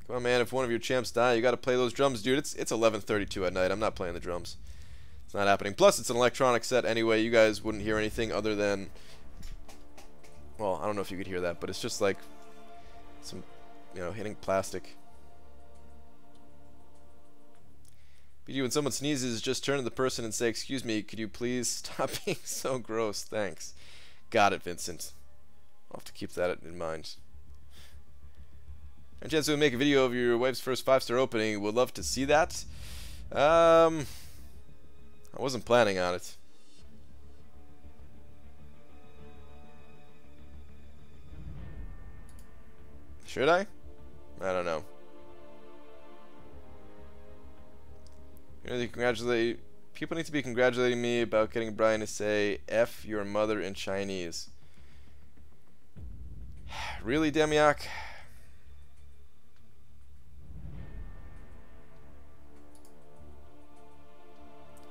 Come on, man. If one of your champs die, you got to play those drums, dude. It's 11:32 at night. I'm not playing the drums. It's not happening. Plus, it's an electronic set anyway. You guys wouldn't hear anything other than... Well, I don't know if you could hear that, but it's just like some, you know, hitting plastic. BG, when someone sneezes, just turn to the person and say, "Excuse me, could you please stop being so gross? Thanks." Got it, Vincent. I'll have to keep that in mind. Any chance we'll make a video of your wife's first 5-star opening? Would love to see that. I wasn't planning on it. Should I? I don't know. People need to be congratulating me about getting Brian to say F your mother in Chinese. Really, Demiak?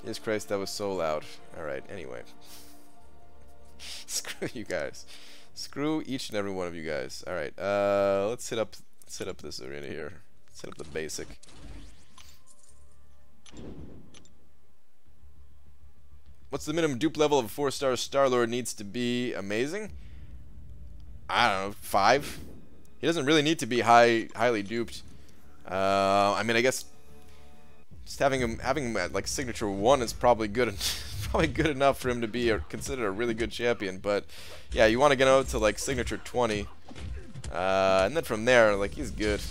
Jesus Christ, that was so loud. Alright, anyway. Screw you guys. Screw each and every one of you guys. Alright, let's hit up this arena here. Let's hit up the basic. What's the minimum dupe level of a 4-star Star-Lord needs to be amazing? I don't know, 5? He doesn't really need to be highly duped. I mean, I guess just having him at like signature 1 is probably good enough for him to be considered a really good champion. But yeah, you want to get out to like signature 20, and then from there, like, he's good.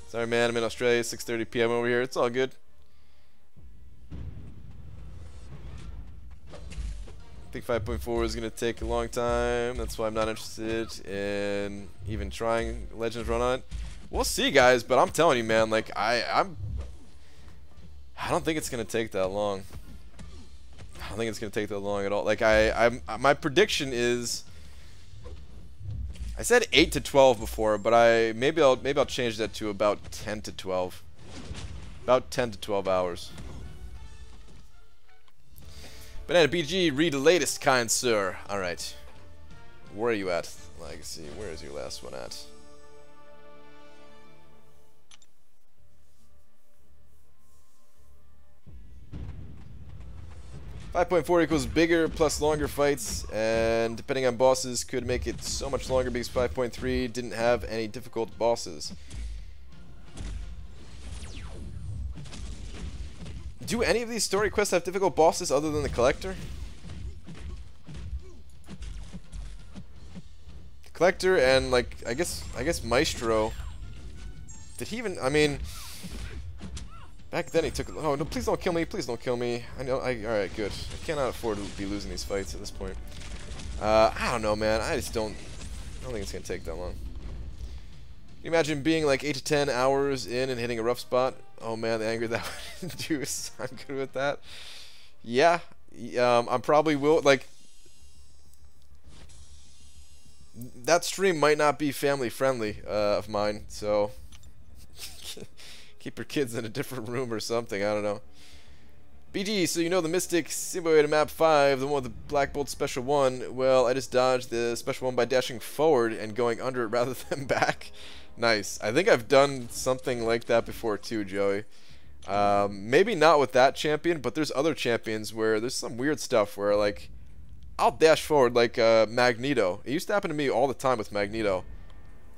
Sorry, man, I'm in Australia, 6:30 p.m. over here. It's all good. I think 5.4 is going to take a long time. That's why I'm not interested in even trying Legends run on it. We'll see, guys, but I'm telling you, man, like, I don't think it's going to take that long. I don't think it's going to take that long at all. Like, my prediction is, I said 8 to 12 before, but maybe I'll change that to about 10 to 12. About 10 to 12 hours. Banana BG, read the latest, kind sir. Alright. Where are you at? Legacy, where is your last one at? .4 equals bigger plus longer fights, and depending on bosses could make it so much longer because 5.3 didn't have any difficult bosses. Do any of these story quests have difficult bosses other than the Collector? The Collector and, like, I guess Maestro. Did he even? I mean, back then he took. Oh no! Please don't kill me! Please don't kill me! I know. All right, good. I cannot afford to be losing these fights at this point. I don't know, man. I don't think it's gonna take that long. Can you imagine being like 8 to 10 hours in and hitting a rough spot? Oh man, the anger that would induce. I'm good with that. Yeah, I probably will. Like, that stream might not be family friendly of mine, so keep your kids in a different room or something. I don't know. BG, so you know the Mystic Simulator Map 5, the one with the Black Bolt Special 1. Well, I just dodged the Special 1 by dashing forward and going under it rather than back. Nice. I think I've done something like that before too, Joey. Maybe not with that champion, but there's other champions where there's some weird stuff where, like, I'll dash forward like Magneto. It used to happen to me all the time with Magneto.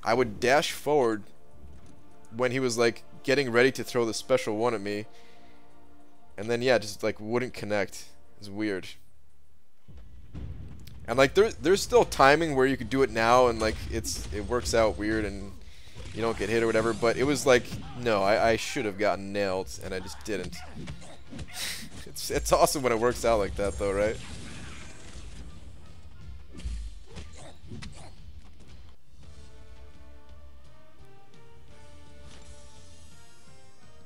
I would dash forward when he was, like, getting ready to throw the Special 1 at me. And then, yeah, just, like, wouldn't connect. It's weird. And, like, there's still timing where you could do it now and, like, it works out weird and you don't get hit or whatever, but it was like, no, I should have gotten nailed, and I just didn't. It's awesome when it works out like that, though, right?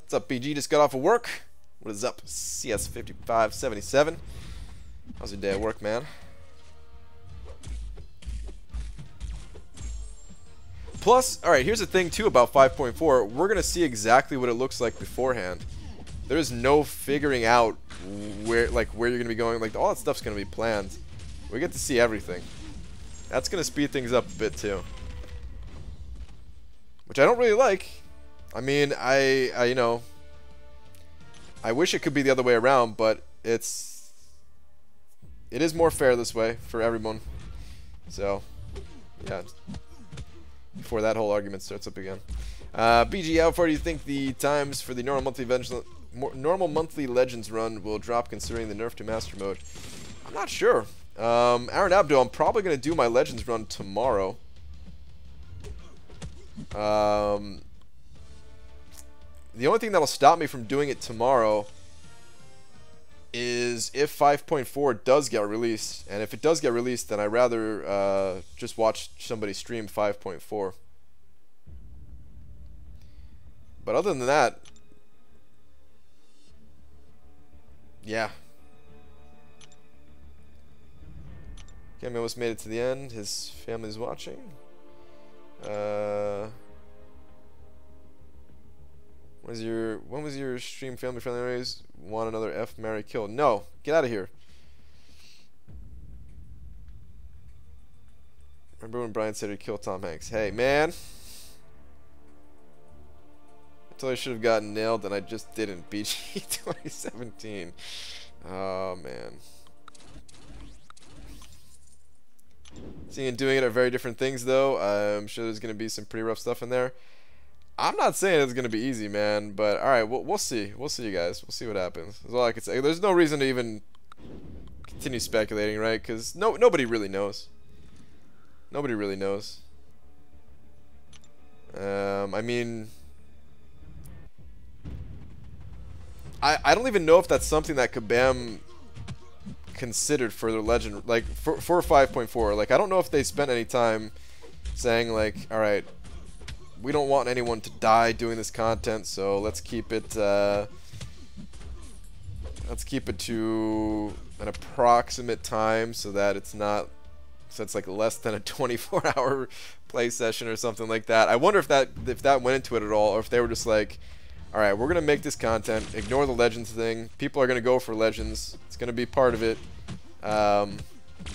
What's up, BG? Just got off of work. What is up, CS5577? How's your day at work, man? Plus, alright, here's the thing too about 5.4. We're going to see exactly what it looks like beforehand. There's no figuring out where you're going to be going. Like, all that stuff's going to be planned. We get to see everything. That's going to speed things up a bit too. Which I don't really like. I mean, you know, I wish it could be the other way around, but it is more fair this way for everyone. So, yeah. Before that whole argument starts up again. BG, how far do you think the times for the normal monthly Legends run will drop considering the nerf to Master Mode? I'm not sure. Aaron Abdo, I'm probably going to do my Legends run tomorrow. The only thing that'll stop me from doing it tomorrow is if 5.4 does get released. And if it does get released, then I'd rather just watch somebody stream 5.4. But other than that, yeah. Cammy almost made it to the end. His family's watching. When was your stream family friendly raise? Want another F, marry, kill? No, get out of here. Remember when Brian said he'd kill Tom Hanks? Hey, man. I totally should have gotten nailed and I just didn't. BG 2017. Oh, man. Seeing and doing it are very different things, though. I'm sure there's going to be some pretty rough stuff in there. I'm not saying it's going to be easy, man, but alright, we'll see. We'll see, you guys. We'll see what happens. That's all I can say. There's no reason to even continue speculating, right? Because nobody really knows. Nobody really knows. I mean, I don't even know if that's something that Kabam considered for their Legend, like, for 5.4. Like, I don't know if they spent any time saying, like, alright, we don't want anyone to die doing this content, so let's keep it to an approximate time so that it's not, so it's like less than a 24-hour play session or something like that. I wonder if that went into it at all, or if they were just like, all right, we're gonna make this content, ignore the Legends thing. People are gonna go for Legends. It's gonna be part of it, but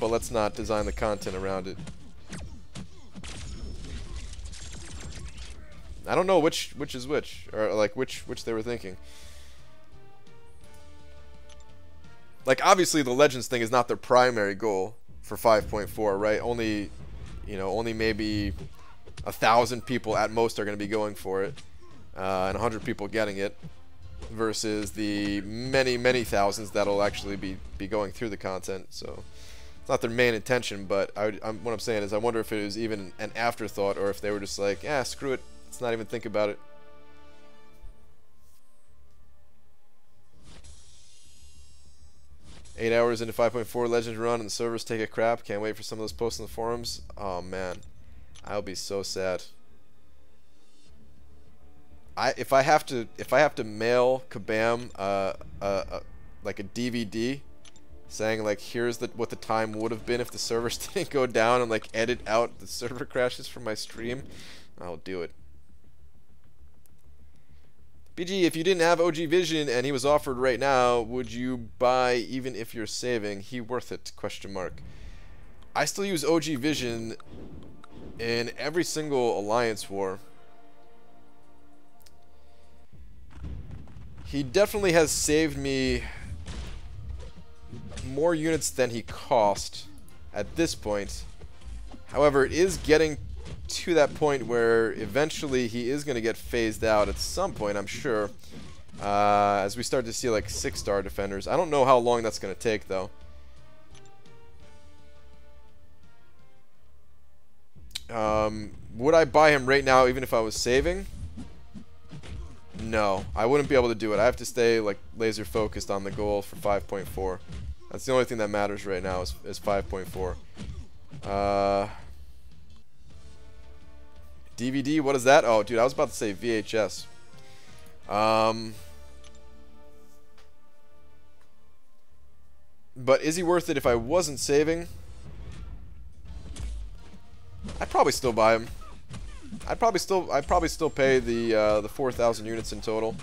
let's not design the content around it. I don't know which is which, or like which they were thinking. Like, obviously the Legends thing is not their primary goal for 5.4, right? Only maybe 1,000 people at most are going to be going for it, and 100 people getting it, versus the many thousands that'll actually be going through the content. So it's not their main intention, but what I'm saying is I wonder if it was even an afterthought, or if they were just like, yeah, screw it. Let's not even think about it. Eight hours into 5.4 Legends run and the servers take a crap. Can't wait for some of those posts in the forums. Oh man, I'll be so sad. If I have to mail Kabam like a DVD saying like here's what the time would have been if the servers didn't go down, and like edit out the server crashes from my stream, I'll do it. BG, if you didn't have OG Vision and he was offered right now, would you buy even if you're saving? He worth it? Question mark. I still use OG Vision in every single Alliance war. He definitely has saved me more units than he cost at this point. However, it is getting to that point where eventually he is going to get phased out at some point, I'm sure, as we start to see like 6-star defenders. I don't know how long that's going to take, though. Would I buy him right now even if I was saving? No, I wouldn't be able to do it. I have to stay like laser focused on the goal for 5.4. That's the only thing that matters right now is 5.4. DVD, what is that? Oh, dude, I was about to say VHS. But is he worth it if I wasn't saving? I'd probably still buy him. I'd probably still pay the 4,000 units in total.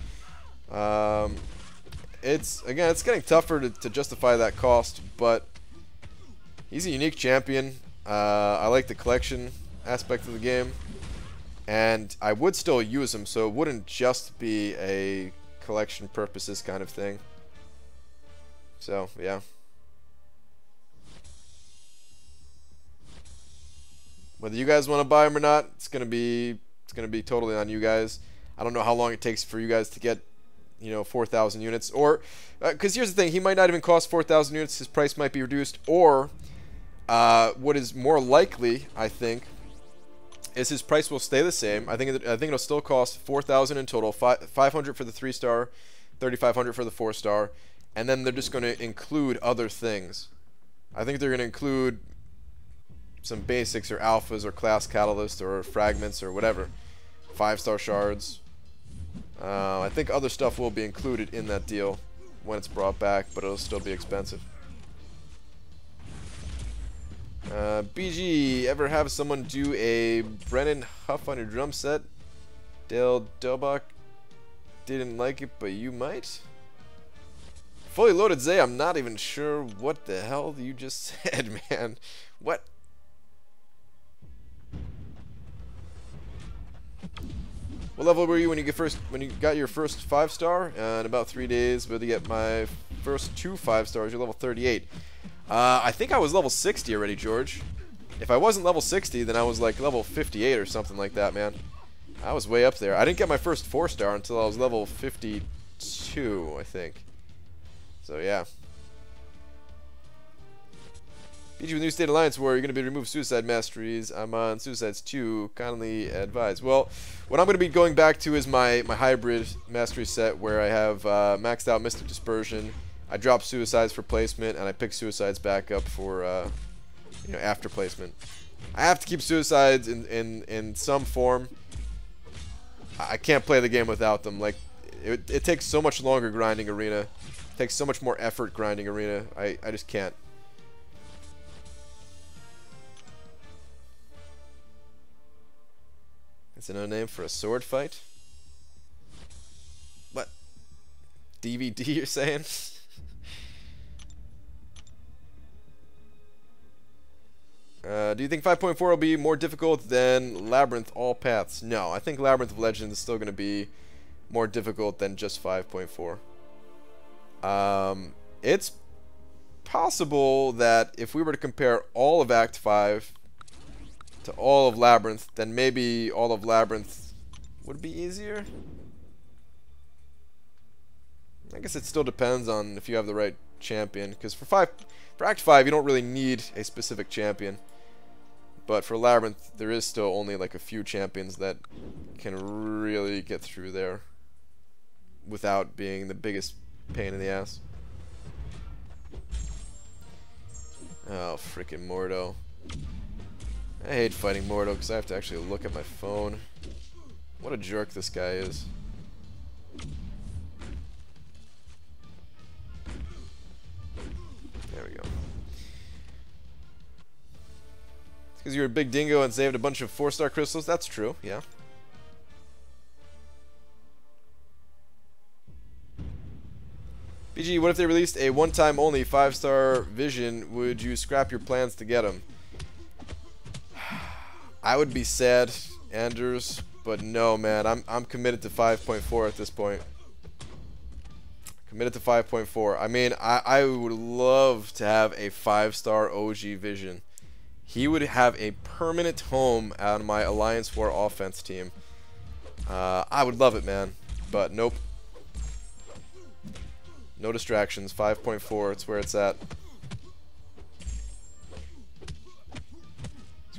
It's getting tougher to justify that cost, but he's a unique champion. I like the collection aspect of the game, and I would still use him, so it wouldn't just be a collection purposes kind of thing. So yeah. Whether you guys want to buy him or not, it's gonna be totally on you guys. I don't know how long it takes for you guys to get, you know, 4,000 units, or because here's the thing, he might not even cost 4,000 units. His price might be reduced, or what is more likely, I think, is his price will stay the same. I think it'll still cost 4,000 in total, 500 for the 3-star, 3,500 for the 4-star, and then they're just going to include other things. I think they're going to include some basics or alphas or class catalyst or fragments or whatever, 5-star shards. I think other stuff will be included in that deal when it's brought back, but it'll still be expensive. BG, ever have someone do a Brennan Huff on your drum set? Dale Delbach didn't like it, but you might? Fully loaded Zay, I'm not even sure what the hell you just said, man. What? What level were you when you got your first 5-star? In about 3 days, but to get my first 2 5-stars, you're level 38. I think I was level 60 already, George. If I wasn't level 60, then I was like level 58 or something like that, man. I was way up there. I didn't get my first 4-star until I was level 52, I think. So yeah. BG with New State Alliance War, you're going to be removed Suicide Masteries. I'm on Suicides 2. Kindly advise. Well, what I'm going to be going back to is my hybrid mastery set where I have maxed out Mystic Dispersion. I drop Suicides for placement, and I pick Suicides back up for you know, after placement. I have to keep Suicides in some form. I can't play the game without them. Like it takes so much longer grinding Arena. It takes so much more effort grinding Arena. I just can't. It's another name for a sword fight? What? DVD you're saying? Do you think 5.4 will be more difficult than Labyrinth All Paths? No, I think Labyrinth of Legends is still going to be more difficult than just 5.4. It's possible that if we were to compare all of Act 5 to all of Labyrinth, then maybe all of Labyrinth would be easier. I guess it still depends on if you have the right champion, because for Act 5 you don't really need a specific champion. But for Labyrinth, there is still only like a few champions that can really get through there without being the biggest pain in the ass. Oh, freaking Mordo. I hate fighting Mordo because I have to actually look at my phone. What a jerk this guy is. There we go. It's because you were a big dingo and saved a bunch of 4-star crystals? That's true, yeah. BG, what if they released a one-time only 5-star Vision? Would you scrap your plans to get them? I would be sad, Anders, but no, man. I'm committed to 5.4 at this point. Committed to 5.4. I mean, I would love to have a 5-star OG Vision. He would have a permanent home on my Alliance War offense team. I would love it, man. But nope. No distractions. 5.4. It's where it's at.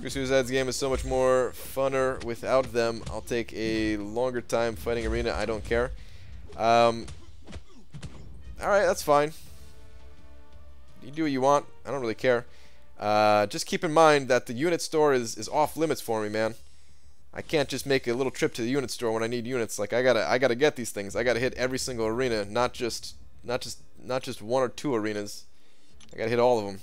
Suicide's game is so much more funner without them. I'll take a longer time fighting Arena. I don't care. Alright, that's fine. You do what you want. I don't really care. Just keep in mind that the unit store is off limits for me, man. I can't just make a little trip to the unit store when I need units. Like I gotta get these things. I gotta hit every single arena, not just 1 or 2 arenas. I gotta hit all of them.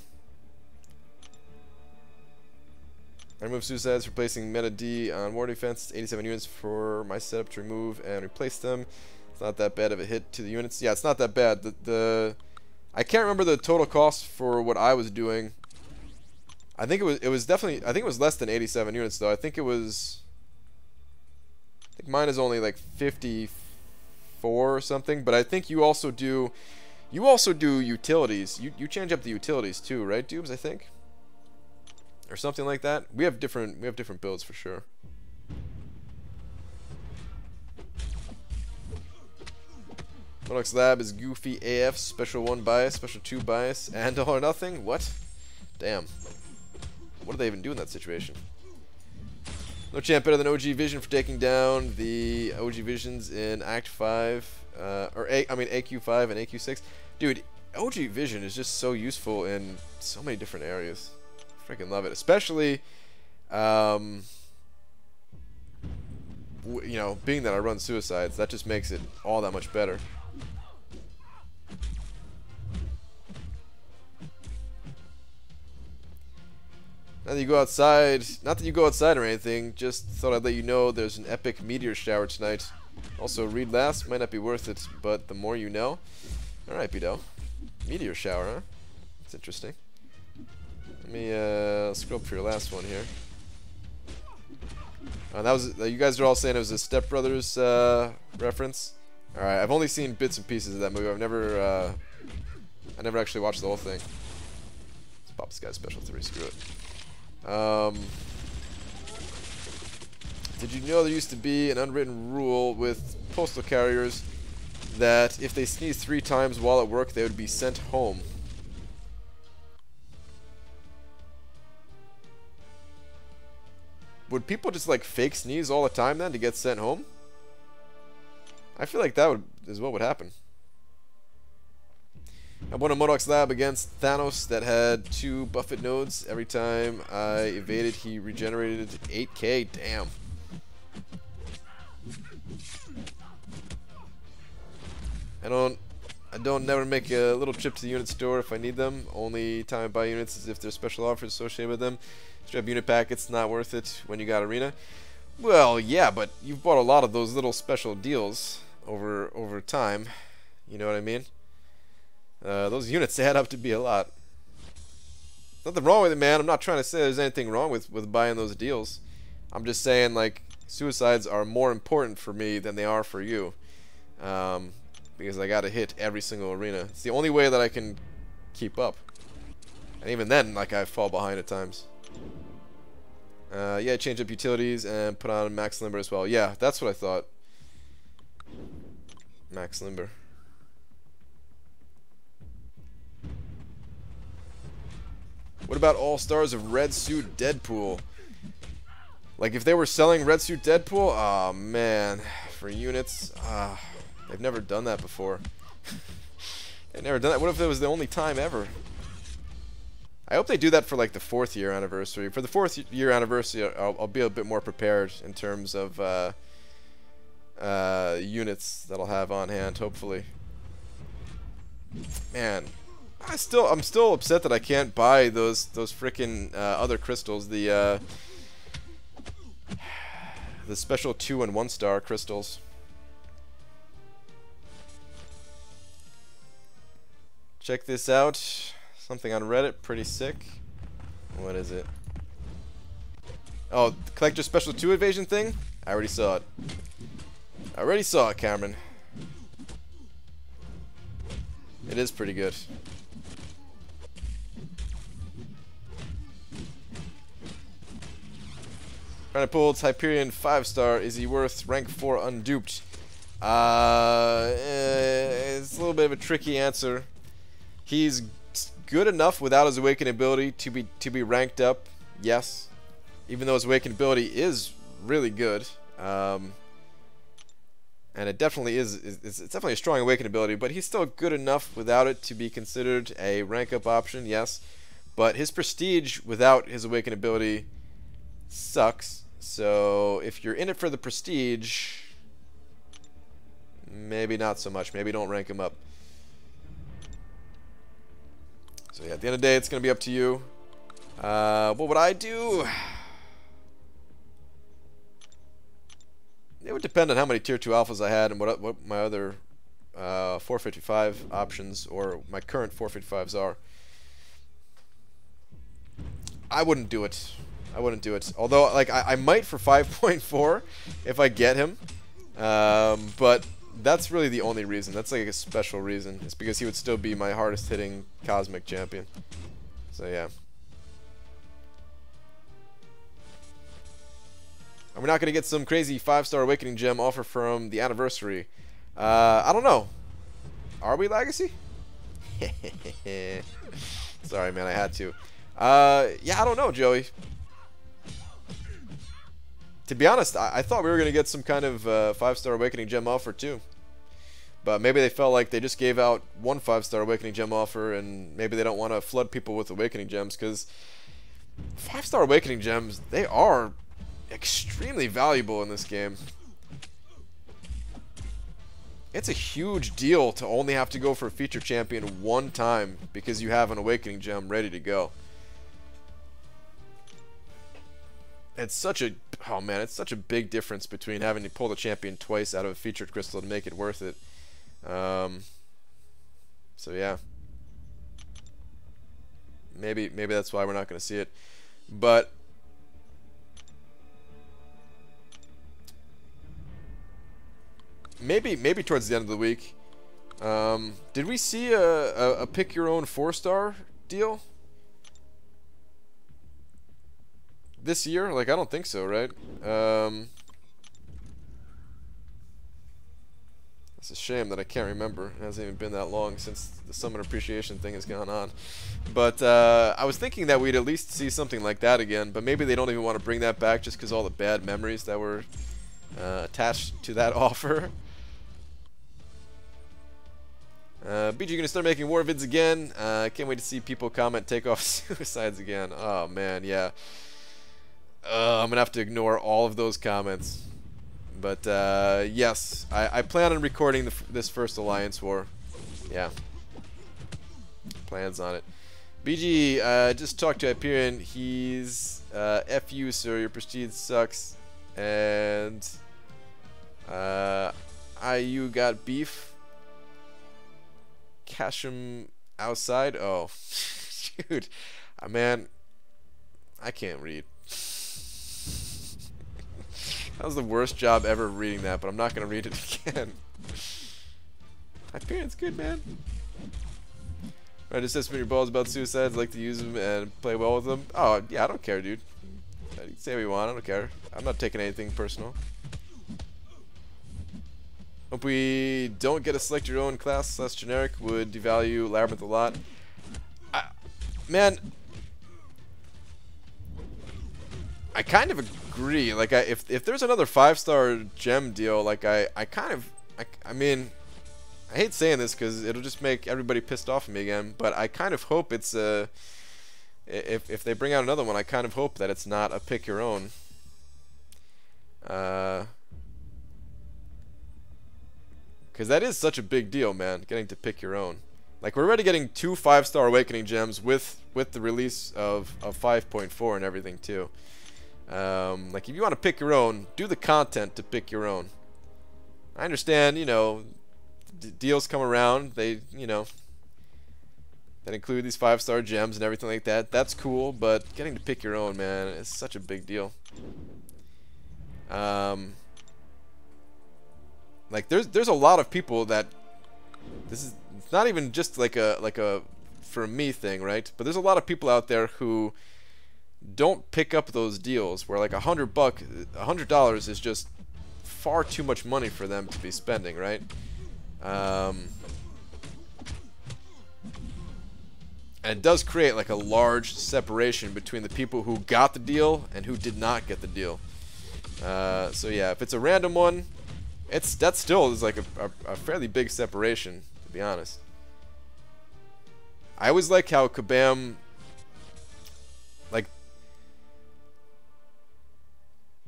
I remove suicides, replacing meta D on war defense. 87 units for my setup to remove and replace them. It's not that bad of a hit to the units. Yeah, it's not that bad. I can't remember the total cost for what I was doing. I think it was definitely, I think it was less than 87 units though. I think mine is only like 54 or something, but I think you also do utilities. You change up the utilities too, right, Dubes, I think? Or something like that. We have different builds for sure. Monox Lab is goofy AF, special 1 bias, special 2 bias, and all or nothing? What? Damn. What do they even do in that situation? No champ better than OG Vision for taking down the OG Visions in Act 5, AQ5 and AQ6. Dude, OG Vision is just so useful in so many different areas. Freaking love it, especially, you know, being that I run suicides, that just makes it all that much better. Not that you go outside or anything, just thought I'd let you know there's an epic meteor shower tonight. Also, read last, might not be worth it, but the more you know. Alright, Bido. Meteor shower, huh? That's interesting. Let me scroll up for your last one here. That was you guys are all saying it was a Step Brothers reference. Alright, I've only seen bits and pieces of that movie. I never actually watched the whole thing. Let's pop this guy's special 3, screw it. Did you know there used to be an unwritten rule with postal carriers that if they sneezed 3 times while at work, they would be sent home? Would people just like fake sneeze all the time then to get sent home? I feel like that is what would happen. I won a Modox Lab against Thanos that had 2 Buffett nodes. Every time I evaded, he regenerated 8k. Damn. I don't never make a little trip to the unit store if I need them. Only time I buy units is if there's special offers associated with them. Strap unit packets, not worth it when you got Arena. Well, yeah, but you've bought a lot of those little special deals over time. You know what I mean? Those units add up to be a lot. Nothing wrong with it, man. I'm not trying to say there's anything wrong with buying those deals. I'm just saying, like, suicides are more important for me than they are for you. Because I gotta hit every single arena. It's the only way that I can keep up. And even then, like, I fall behind at times. Yeah, change up utilities and put on Max Limber as well. Yeah, that's what I thought. Max Limber. What about All Stars of Red Suit Deadpool? Like, if they were selling Red Suit Deadpool, oh man, for units, they've never done that before. They've never done that. What if it was the only time ever? I hope they do that for like the 4th year anniversary. For the 4th year anniversary, I'll be a bit more prepared in terms of units that I'll have on hand, hopefully. Man, I'm still upset that I can't buy those frickin' other crystals, the special 2 and 1 star crystals. Check this out. Something on Reddit, pretty sick. What is it? Oh, the collector special 2 evasion thing? I already saw it. I already saw it, Cameron. It is pretty good. Trying to pull Hyperion 5-star. Is he worth rank 4 unduped? It's a little bit of a tricky answer. He's good enough without his awakened ability to be ranked up, yes. Even though his awakened ability is really good, and it definitely it's definitely a strong awakened ability, but he's still good enough without it to be considered a rank up option, yes. But his prestige without his awakened ability sucks. So if you're in it for the prestige, maybe not so much. Maybe don't rank him up. So yeah, at the end of the day, it's going to be up to you. What would I do? would depend on how many tier 2 alphas I had and what my other 455 options or my current 455s are. I wouldn't do it. I wouldn't do it. Although, like, I might for 5.4 if I get him. But that's really the only reason. That's like a special reason. It's because he would still be my hardest hitting Cosmic Champion. So, yeah. And we're not going to get some crazy 5-star Awakening Gem offer from the anniversary. I don't know. Are we Legacy? Sorry, man. I had to. Yeah, I don't know, Joey. To be honest, I thought we were going to get some kind of 5-star Awakening Gem offer too. But maybe they felt like they just gave out one 5-star Awakening Gem offer, and maybe they don't want to flood people with Awakening Gems, because 5-star Awakening Gems, they are extremely valuable in this game. It's a huge deal to only have to go for a feature champion one time because you have an Awakening Gem ready to go. It's such a, oh man, it's such a big difference between having to pull the champion twice out of a featured crystal to make it worth it. So yeah, maybe that's why we're not going to see it. But maybe towards the end of the week. Did we see a pick your own 4-star deal this year? Like, I don't think so, right? It's a shame that I can't remember. It hasn't even been that long since the Summon Appreciation thing has gone on. But I was thinking that we'd at least see something like that again, but maybe they don't even want to bring that back just because all the bad memories that were attached to that offer. BG gonna start making war vids again. Can't wait to see people comment take off suicides again. Oh man, yeah. I'm gonna have to ignore all of those comments. But yes, I plan on recording this first Alliance War. Yeah, plans on it. BG, just talked to Hyperion. He's F you, sir. Your prestige sucks. And IU got beef. Cash him outside. Oh, dude, man, I can't read. That was the worst job ever reading that, but I'm not gonna read it again. Hyperion's good, man. Right, just says your balls about suicides. Like to use them and play well with them. Oh yeah, I don't care, dude. You can say what you want. I don't care. I'm not taking anything personal. Hope we don't get a select your own class / generic. Would devalue Labyrinth a lot. Man, I kind of agree. Like, if there's another 5-star gem deal, like I mean, I hate saying this because it'll just make everybody pissed off at me again. But I kind of hope it's if they bring out another one, I kind of hope that it's not a pick your own. Because that is such a big deal, man, getting to pick your own. Like, we're already getting 2 5-star Awakening Gems with the release of 5.4 and everything, too. Like, if you want to pick your own, do the content to pick your own. I understand, you know, deals come around. They, you know, that include these 5-star gems and everything like that. That's cool, but getting to pick your own, man, is such a big deal. Like, there's a lot of people that it's not even just like a for me thing, right? But there's a lot of people out there who don't pick up those deals where like $100 is just far too much money for them to be spending, right? And it does create like a large separation between the people who got the deal and who did not get the deal. So yeah, if it's a random one, that still is like a fairly big separation, to be honest. I always like how Kabam,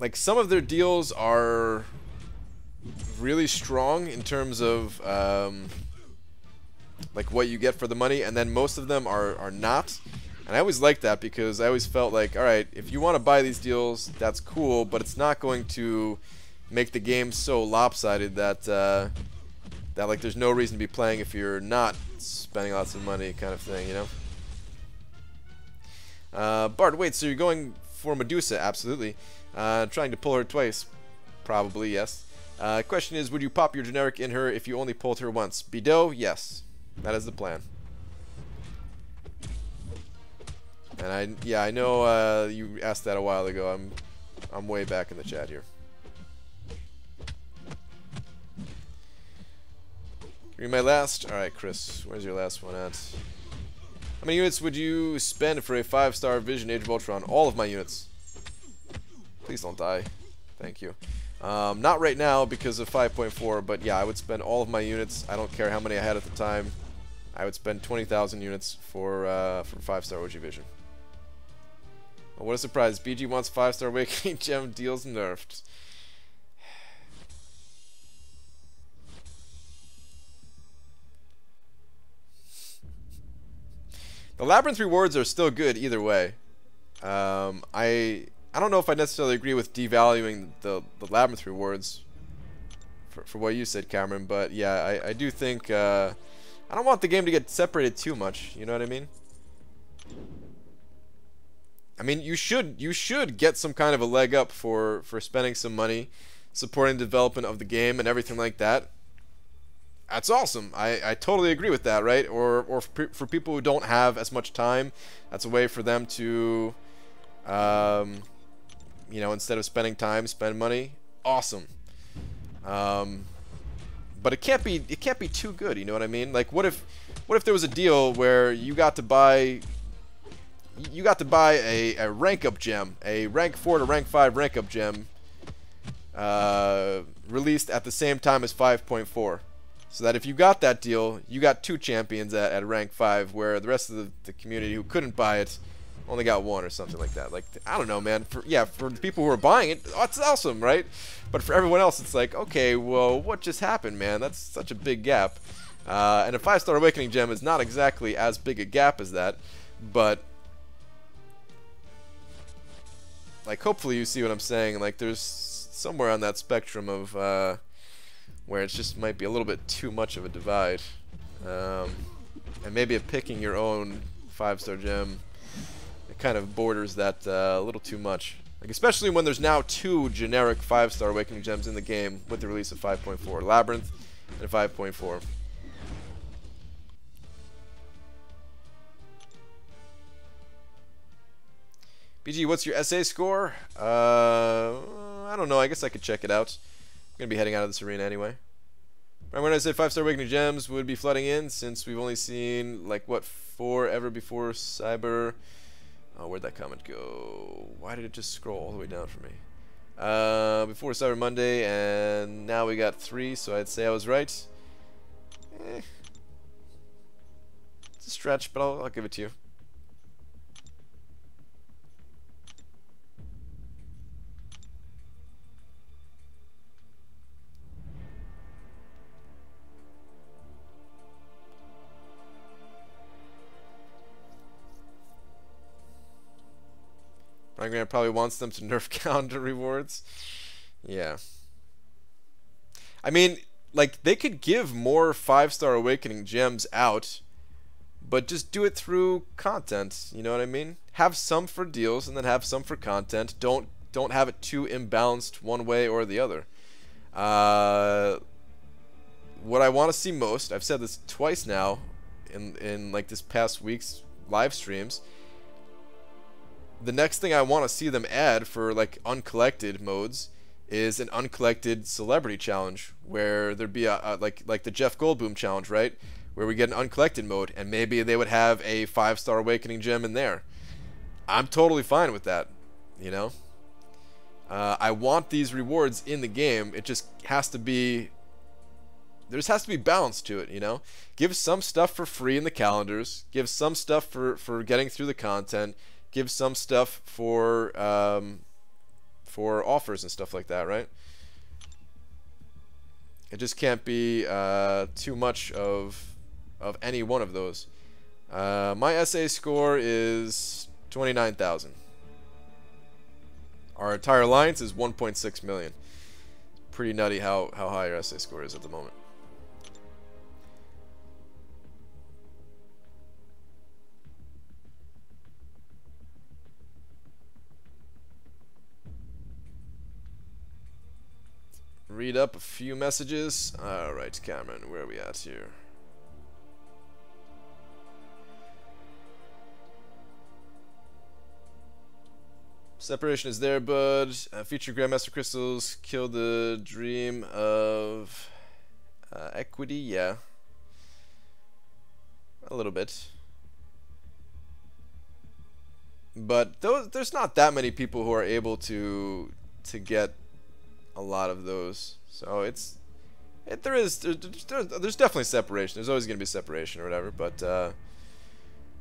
like some of their deals are really strong in terms of like what you get for the money, and then most of them are not. And I always liked that because I always felt like, all right, if you want to buy these deals, that's cool, but it's not going to make the game so lopsided that that like there's no reason to be playing if you're not spending lots of money, kind of thing, you know. Bart, wait, so you're going for Medusa? Absolutely. Trying to pull her twice? Probably, yes. Question is, would you pop your generic in her if you only pulled her once? Bideau, yes. That is the plan. And I know you asked that a while ago. I'm way back in the chat here. Read my last. All right, Chris, where's your last one at? How many units would you spend for a 5-star Vision Age of Ultron? All of my units. Please don't die. Thank you. Not right now because of 5.4, but yeah, I would spend all of my units. I don't care how many I had at the time. I would spend 20,000 units for 5-star OG Vision. Well, what a surprise. BG wants 5-star Awakening Gem deals nerfed. The Labyrinth rewards are still good either way. I don't know if I necessarily agree with devaluing the Labyrinth rewards for what you said, Cameron, but yeah, I do think I don't want the game to get separated too much, you know what I mean? I mean, you should get some kind of a leg up for spending some money, supporting the development of the game and everything like that. That's awesome. I totally agree with that, right? Or for people who don't have as much time, that's a way for them to, you know, instead of spending time, spend money. Awesome. But it can't be too good. You know what I mean? Like, what if there was a deal where you got to buy a rank up gem, a rank 4 to rank 5 rank up gem, released at the same time as 5.4. So that if you got that deal, you got 2 champions at rank 5, where the rest of the community who couldn't buy it only got 1 or something like that. Like, I don't know, man. For the people who are buying it, oh, it's awesome, right? But for everyone else, it's like, okay, well, what just happened, man? That's such a big gap. And a 5-star Awakening Gem is not exactly as big a gap as that, but like, hopefully you see what I'm saying. Like, there's somewhere on that spectrum of where it just might be a little bit too much of a divide, and maybe picking your own 5-star gem, it kind of borders that a little too much. Like, especially when there's now 2 generic 5-star Awakening Gems in the game with the release of 5.4, Labyrinth and 5.4. BG, what's your SA score? I don't know. I guess I could check it out. I'm going to be heading out of this arena anyway. Right, when I said 5-star Awakening Gems would be flooding in, since we've only seen, like, what, 4 ever before Cyber. Oh, where'd that comment go? Why did it just scroll all the way down for me? Before Cyber Monday, and now we got 3, so I'd say I was right. It's a stretch, but I'll give it to you. Grant probably wants them to nerf calendar rewards. Yeah. I mean, like, they could give more 5-star Awakening Gems out, but just do it through content. You know what I mean? Have some for deals and then have some for content. Don't have it too imbalanced one way or the other. What I want to see most, I've said this twice now in like this past week's live streams, the next thing I want to see them add for, like, uncollected modes is an uncollected celebrity challenge, where there'd be a like the Jeff Goldblum challenge, right? Where we get an uncollected mode, and maybe they would have a 5-star Awakening Gem in there. I'm totally fine with that, you know? I want these rewards in the game. It just has to be... there just has to be balance to it, you know? Give some stuff for free in the calendars. Give some stuff for getting through the content. Give some stuff for offers and stuff like that, right? It just can't be too much of any one of those. My SA score is 29,000. Our entire alliance is 1.6 million. pretty nutty how high your essay score is at the moment. Read up a few messages. Alright, Cameron, where are we at here? Separation is there, bud. Featured Grandmaster Crystals kill the dream of equity. Yeah, a little bit, but there's not that many people who are able to get a lot of those. So there's definitely separation. There's always going to be separation or whatever, but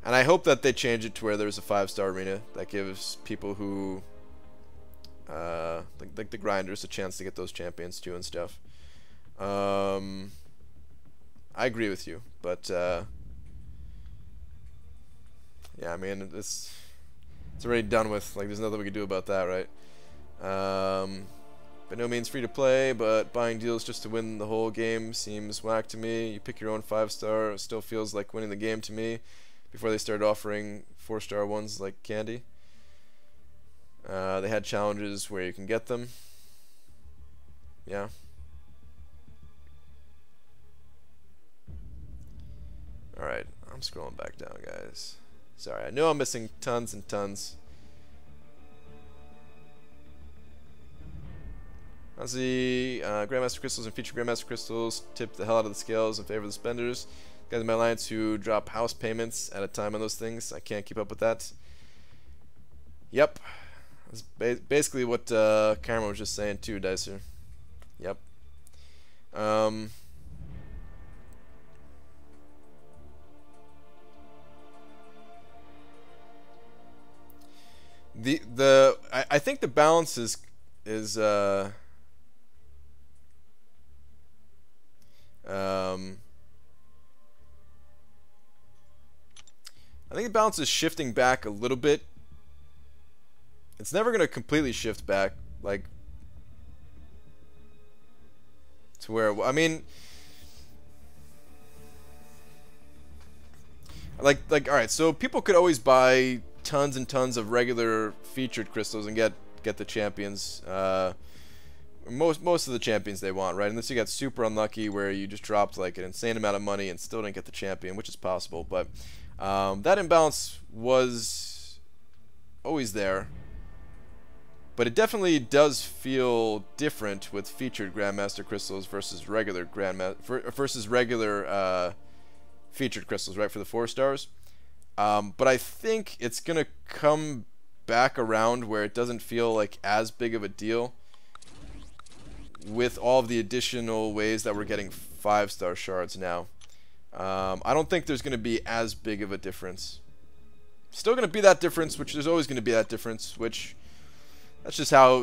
and I hope that they change it to where there's a 5-star arena that gives people who like the grinders a chance to get those champions too and stuff. I agree with you, but yeah, I mean it's already done with. Like, there's nothing we can do about that, right? By no means free to play, but buying deals just to win the whole game seems whack to me. You pick your own 5-star, it still feels like winning the game to me. Before they started offering 4-star ones like candy, they had challenges where you can get them. Yeah. Alright, I'm scrolling back down, guys. Sorry, I know I'm missing tons and tons. Honestly, Grandmaster Crystals and Featured Grandmaster Crystals tip the hell out of the scales in favor of the spenders. Guys in my alliance who drop house payments at a time on those things. I can't keep up with that. Yep. That's basically what Cameron was just saying too, Dicer. Yep. I think the balance is I think the balance is shifting back a little bit. It's never going to completely shift back, like, to where, I mean, like, alright, so people could always buy tons and tons of regular featured crystals and get the champions, most of the champions they want, right? Unless you got super unlucky where you just dropped like an insane amount of money and still didn't get the champion, which is possible, but that imbalance was always there. But it definitely does feel different with featured Grandmaster crystals versus regular featured crystals, right, for the 4-stars. But I think it's gonna come back around where it doesn't feel like as big of a deal with all of the additional ways that we're getting 5-star shards now. I don't think there's gonna be as big of a difference. Still gonna be that difference, which there's always gonna be that difference, which that's just how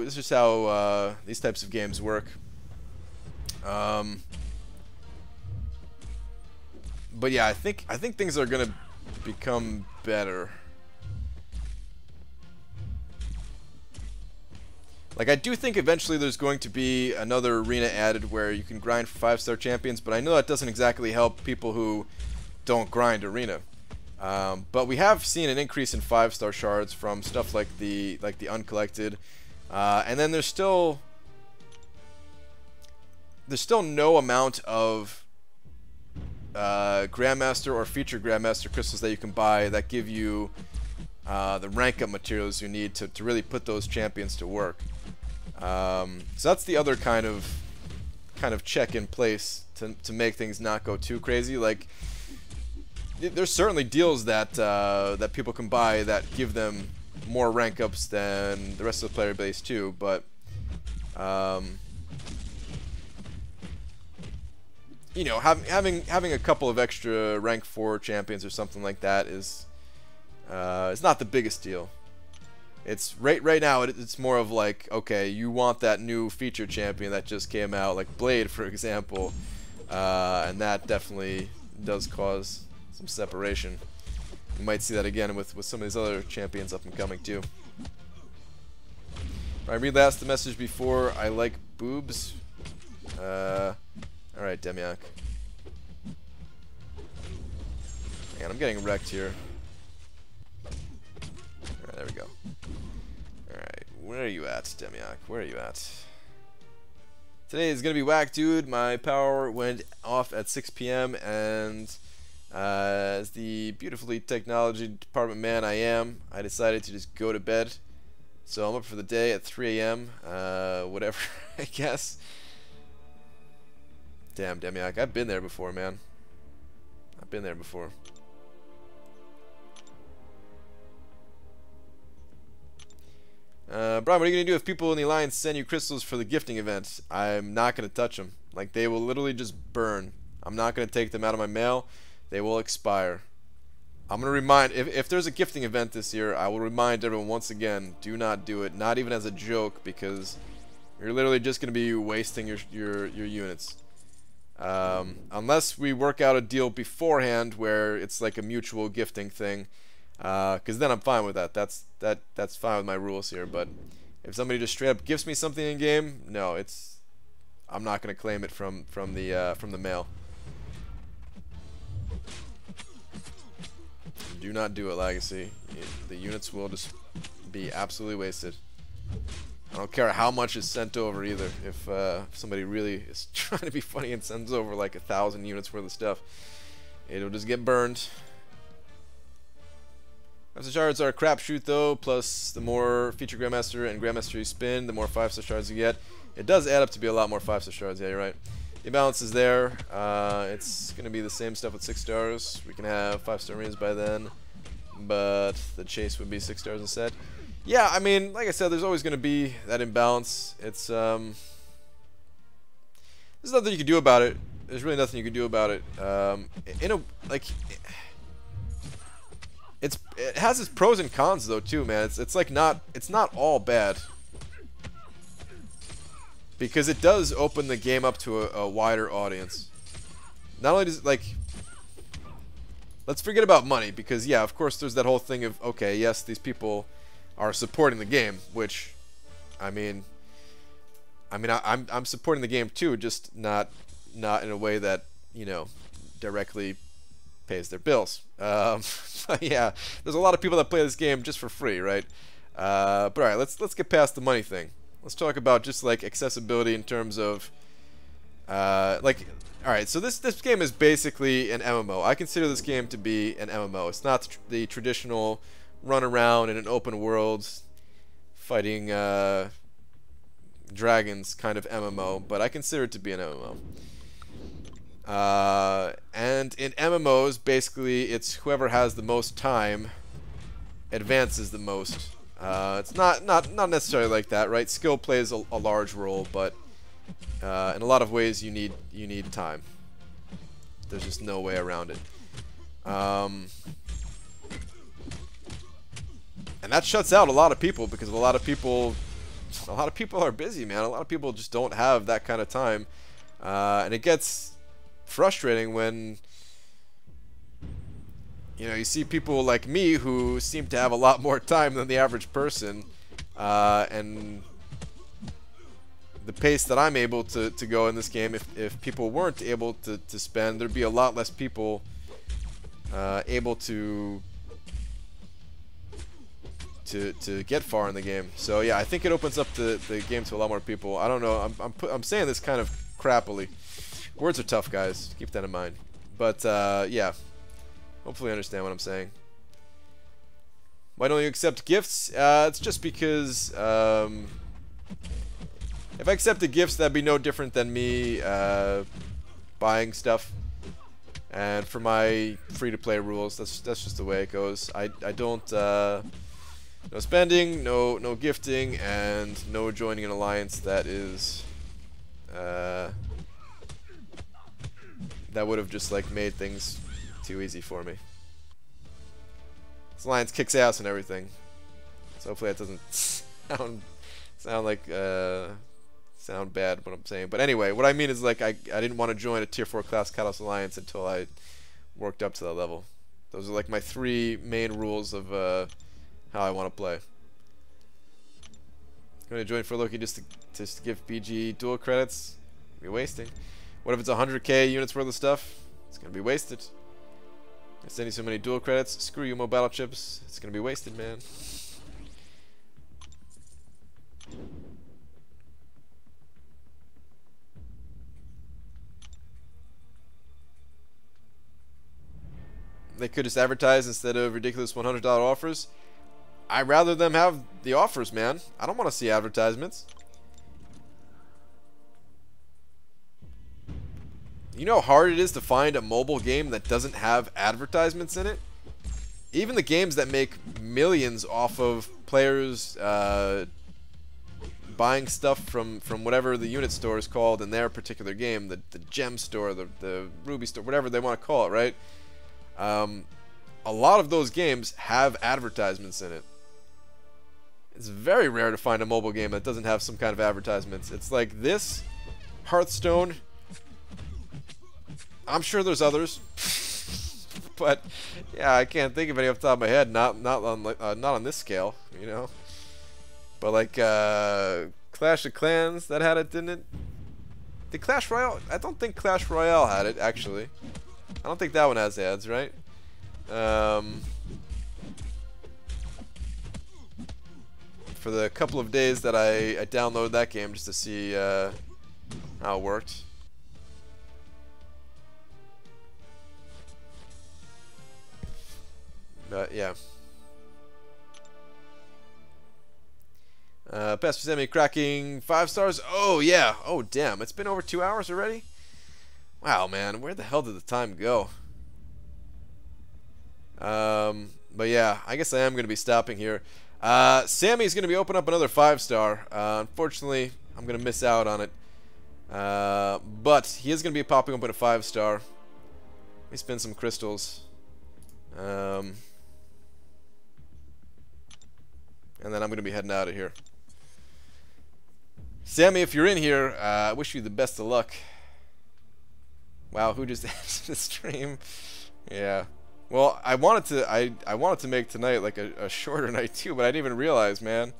these types of games work. But yeah, I think things are gonna become better. Like, I do think eventually there's going to be another arena added where you can grind for 5-star champions, but I know that doesn't exactly help people who don't grind arena. But we have seen an increase in 5-star shards from stuff like the uncollected, and then there's still no amount of Grandmaster or featured Grandmaster crystals that you can buy that give you the rank up materials you need to really put those champions to work. So that's the other kind of check in place to make things not go too crazy. Like, there's certainly deals that that people can buy that give them more rank ups than the rest of the player base too, but you know, having a couple of extra rank 4 champions or something like that is not the biggest deal. It's right now it's more of like, okay, you want that new feature champion that just came out, like Blade for example, and that definitely does cause some separation. You might see that again with some of these other champions up and coming too. I read last the message before. I like boobs. Alright, Demiak. Man, I'm getting wrecked here. Alright, there we go. Alright, where are you at, Demiak? Where are you at? Today is gonna be whack, dude. My power went off at 6 p.m. and as the beautifully technology department man I am, I decided to just go to bed. So I'm up for the day at 3 a.m. Whatever, I guess. Damn, Demiak, I've been there before, man. I've been there before. Brian, what are you going to do if people in the Alliance send you crystals for the gifting event? I'm not going to touch them. Like, they will literally just burn. I'm not going to take them out of my mail. They will expire. I'm going to remind, if there's a gifting event this year, I will remind everyone once again, do not do it. Not even as a joke, because you're literally just going to be wasting your units. Unless we work out a deal beforehand where it's like a mutual gifting thing. Because then I'm fine with that. That's fine with my rules here. But if somebody just straight up gives me something in game, no, I'm not gonna claim it from the mail. Do not do it, Legacy. The units will just be absolutely wasted. I don't care how much is sent over either. If somebody really is trying to be funny and sends over like 1,000 units worth of stuff, it'll just get burned. 5-star shards are a crapshoot though, plus the more feature Grandmaster and Grandmaster you spin, the more 5-star shards you get. It does add up to be a lot more 5-star shards, yeah, you're right. The imbalance is there. It's going to be the same stuff with 6 stars. We can have 5-star Marines by then, but the chase would be 6 stars instead. Yeah, I mean, like I said, there's always going to be that imbalance. It's, there's nothing you can do about it. There's really nothing you can do about it. It has its pros and cons though too, man. It's not all bad, because it does open the game up to a wider audience. Not only does let's forget about money, because yeah, of course there's that whole thing of, okay, yes, these people are supporting the game, which I'm supporting the game too, just not in a way that, you know, directly pays their bills. But yeah, there's a lot of people that play this game just for free, right? But alright, let's get past the money thing. Let's talk about just like accessibility in terms of alright, so this game is basically an MMO. I consider this game to be an MMO. It's not the traditional run around in an open world fighting dragons kind of MMO, but I consider it to be an MMO. And in MMOs, basically, it's whoever has the most time advances the most. It's not necessarily like that, right? Skill plays a large role, but in a lot of ways, you need time. There's just no way around it. And that shuts out a lot of people, because a lot of people are busy, man. A lot of people just don't have that kind of time, and it gets frustrating when, you know, you see people like me who seem to have a lot more time than the average person, and the pace that I'm able to go in this game, if people weren't able to spend, there'd be a lot less people able to get far in the game. So yeah, I think it opens up the game to a lot more people. I don't know, I'm saying this kind of crappily. Words are tough, guys. Keep that in mind. But, yeah. Hopefully you understand what I'm saying. Why don't you accept gifts? It's just because, if I accepted gifts, that'd be no different than me, buying stuff. And for my free-to-play rules, that's just the way it goes. I don't, no spending, no gifting, and no joining an alliance that is, that would have just like made things too easy for me. This alliance kicks ass and everything, so hopefully that doesn't sound bad what I'm saying. But anyway, what I mean is, like, I didn't want to join a tier 4 class Kalos alliance until I worked up to that level. Those are like my 3 main rules of how I want to play. I'm gonna join for Loki just to give BG dual credits. Be wasting. What if it's 100k units worth of stuff? It's gonna be wasted. I send you so many dual credits. Screw you, mobile chips. It's gonna be wasted, man. They could just advertise instead of ridiculous $100 offers. I'd rather them have the offers, man. I don't want to see advertisements. You know how hard it is to find a mobile game that doesn't have advertisements in it? Even the games that make millions off of players buying stuff from whatever the unit store is called in their particular game, the gem store, the ruby store, whatever they want to call it, right? A lot of those games have advertisements in it. It's very rare to find a mobile game that doesn't have some kind of advertisements. It's like this, Hearthstone. I'm sure there's others, but yeah, I can't think of any off the top of my head. Not on this scale, you know. But like Clash of Clans, that had it, didn't it? Did Clash Royale? I don't think Clash Royale had it actually. I don't think that one has ads, right? For the couple of days that I downloaded that game just to see how it worked. But yeah. Pastor Sammy cracking 5 stars. Oh yeah. Oh damn. It's been over 2 hours already. Wow, man. Where the hell did the time go? But yeah, I guess I am going to be stopping here. Sammy's going to be opening up another 5-star. Unfortunately, I'm going to miss out on it. But he is going to be popping up in a 5-star. Let me spin some crystals. And then I'm going to be heading out of here. Sammy, if you're in here, I wish you the best of luck. Wow, who just ended the stream? Yeah. Well, I wanted to make tonight like a shorter night too, but I didn't even realize, man.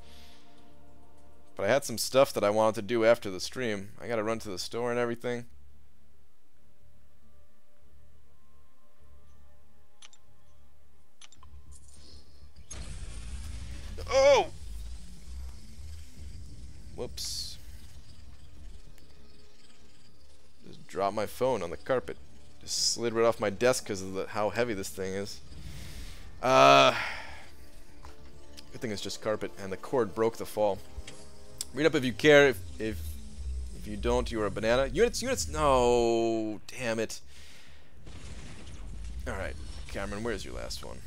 But I had some stuff that I wanted to do after the stream. I gotta run to the store and everything. Oh! Whoops. Just dropped my phone on the carpet. Just slid right off my desk because of how heavy this thing is. Good thing it's just carpet, and the cord broke the fall. Read up if you care. If you don't, you are a banana. Units. No, damn it. All right, Cameron, where's your last one?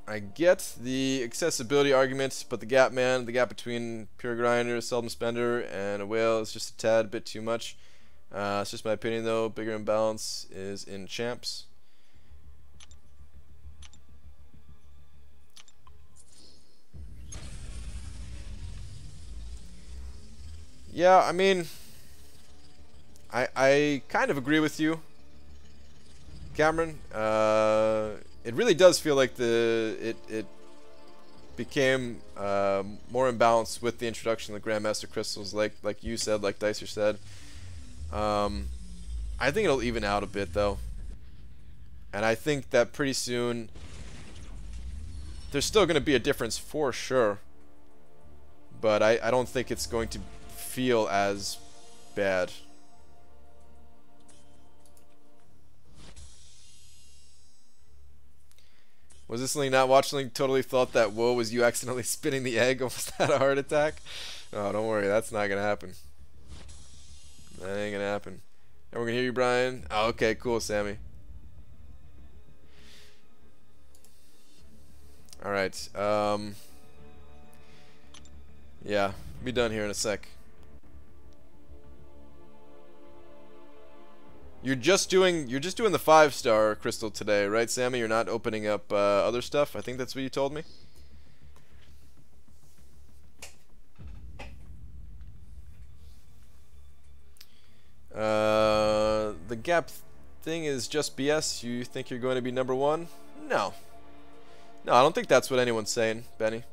I get the accessibility argument, but the gap between pure grinder, seldom spender, and a whale is just a tad bit too much. It's just my opinion, though. Bigger imbalance is in champs. Yeah, I mean, I kind of agree with you, Cameron. It really does feel like it became more imbalanced with the introduction of the Grandmaster crystals, like you said, like Dicer said. I think it'll even out a bit though, and I think that pretty soon there's still going to be a difference for sure, but I don't think it's going to feel as bad. Was this something not watching? Totally thought that whoa was you accidentally spinning the egg. Almost had a heart attack. Oh, don't worry, that's not gonna happen. That ain't gonna happen. And we're gonna hear you, Brian. Oh, okay, cool, Sammy. All right. Yeah, be done here in a sec. You're just doing the 5-star crystal today, right, Sammy? You're not opening up other stuff. I think that's what you told me. The gap thing is just BS? You think you're going to be #1? No. No, I don't think that's what anyone's saying, Benny.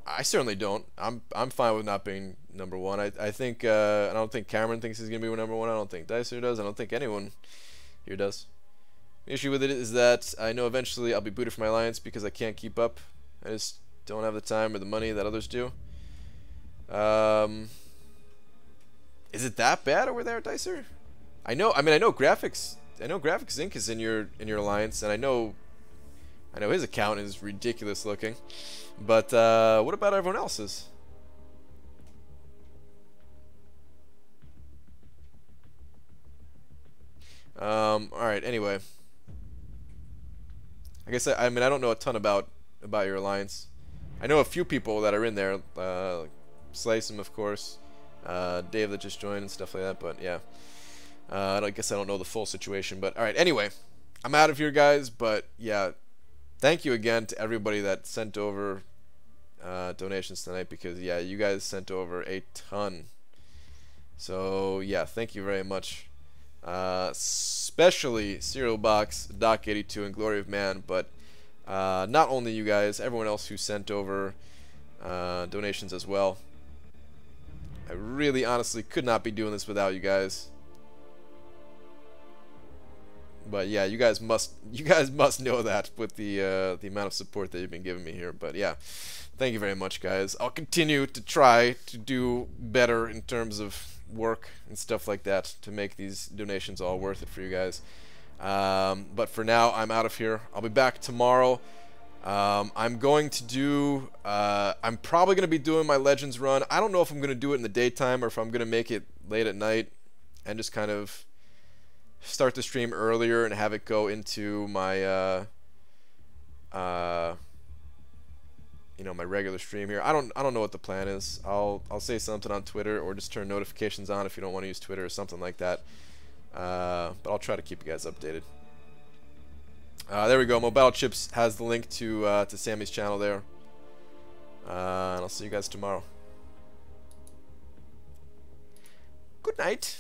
I certainly don't. I'm fine with not being #1. I think I don't think Cameron thinks he's gonna be #1. I don't think Dicer does. I don't think anyone here does. The issue with it is that I know eventually I'll be booted from my alliance because I can't keep up. I just don't have the time or the money that others do. Is it that bad over there, Dicer? I know Graphics. I know Graphics Inc. is in your alliance, and I know his account is ridiculous looking. But what about everyone else's? Alright, anyway. I guess I don't know a ton about your alliance. I know a few people that are in there. Slice him, of course. Dave that just joined and stuff like that, but yeah. I guess I don't know the full situation, but alright, anyway. I'm out of here, guys, but yeah. Thank you again to everybody that sent over donations tonight, because yeah, you guys sent over a ton. So yeah, thank you very much. Especially Cereal Box, Doc 82, and Glory of Man, but not only you guys, everyone else who sent over donations as well. I really honestly could not be doing this without you guys. But yeah, you guys must know that with the amount of support that you've been giving me here. But yeah, thank you very much, guys. I'll continue to try to do better in terms of work and stuff like that to make these donations all worth it for you guys. But for now, I'm out of here. I'll be back tomorrow. I'm going to do I'm probably going to be doing my Legends run. I don't know if I'm going to do it in the daytime or if I'm going to make it late at night and just kind of start the stream earlier and have it go into my you know, my regular stream here. I don't know what the plan is. I'll say something on Twitter, or just turn notifications on if you don't want to use Twitter or something like that. But I'll try to keep you guys updated. There we go. Mobile Chips has the link to Sammy's channel there. And I'll see you guys tomorrow. Good night.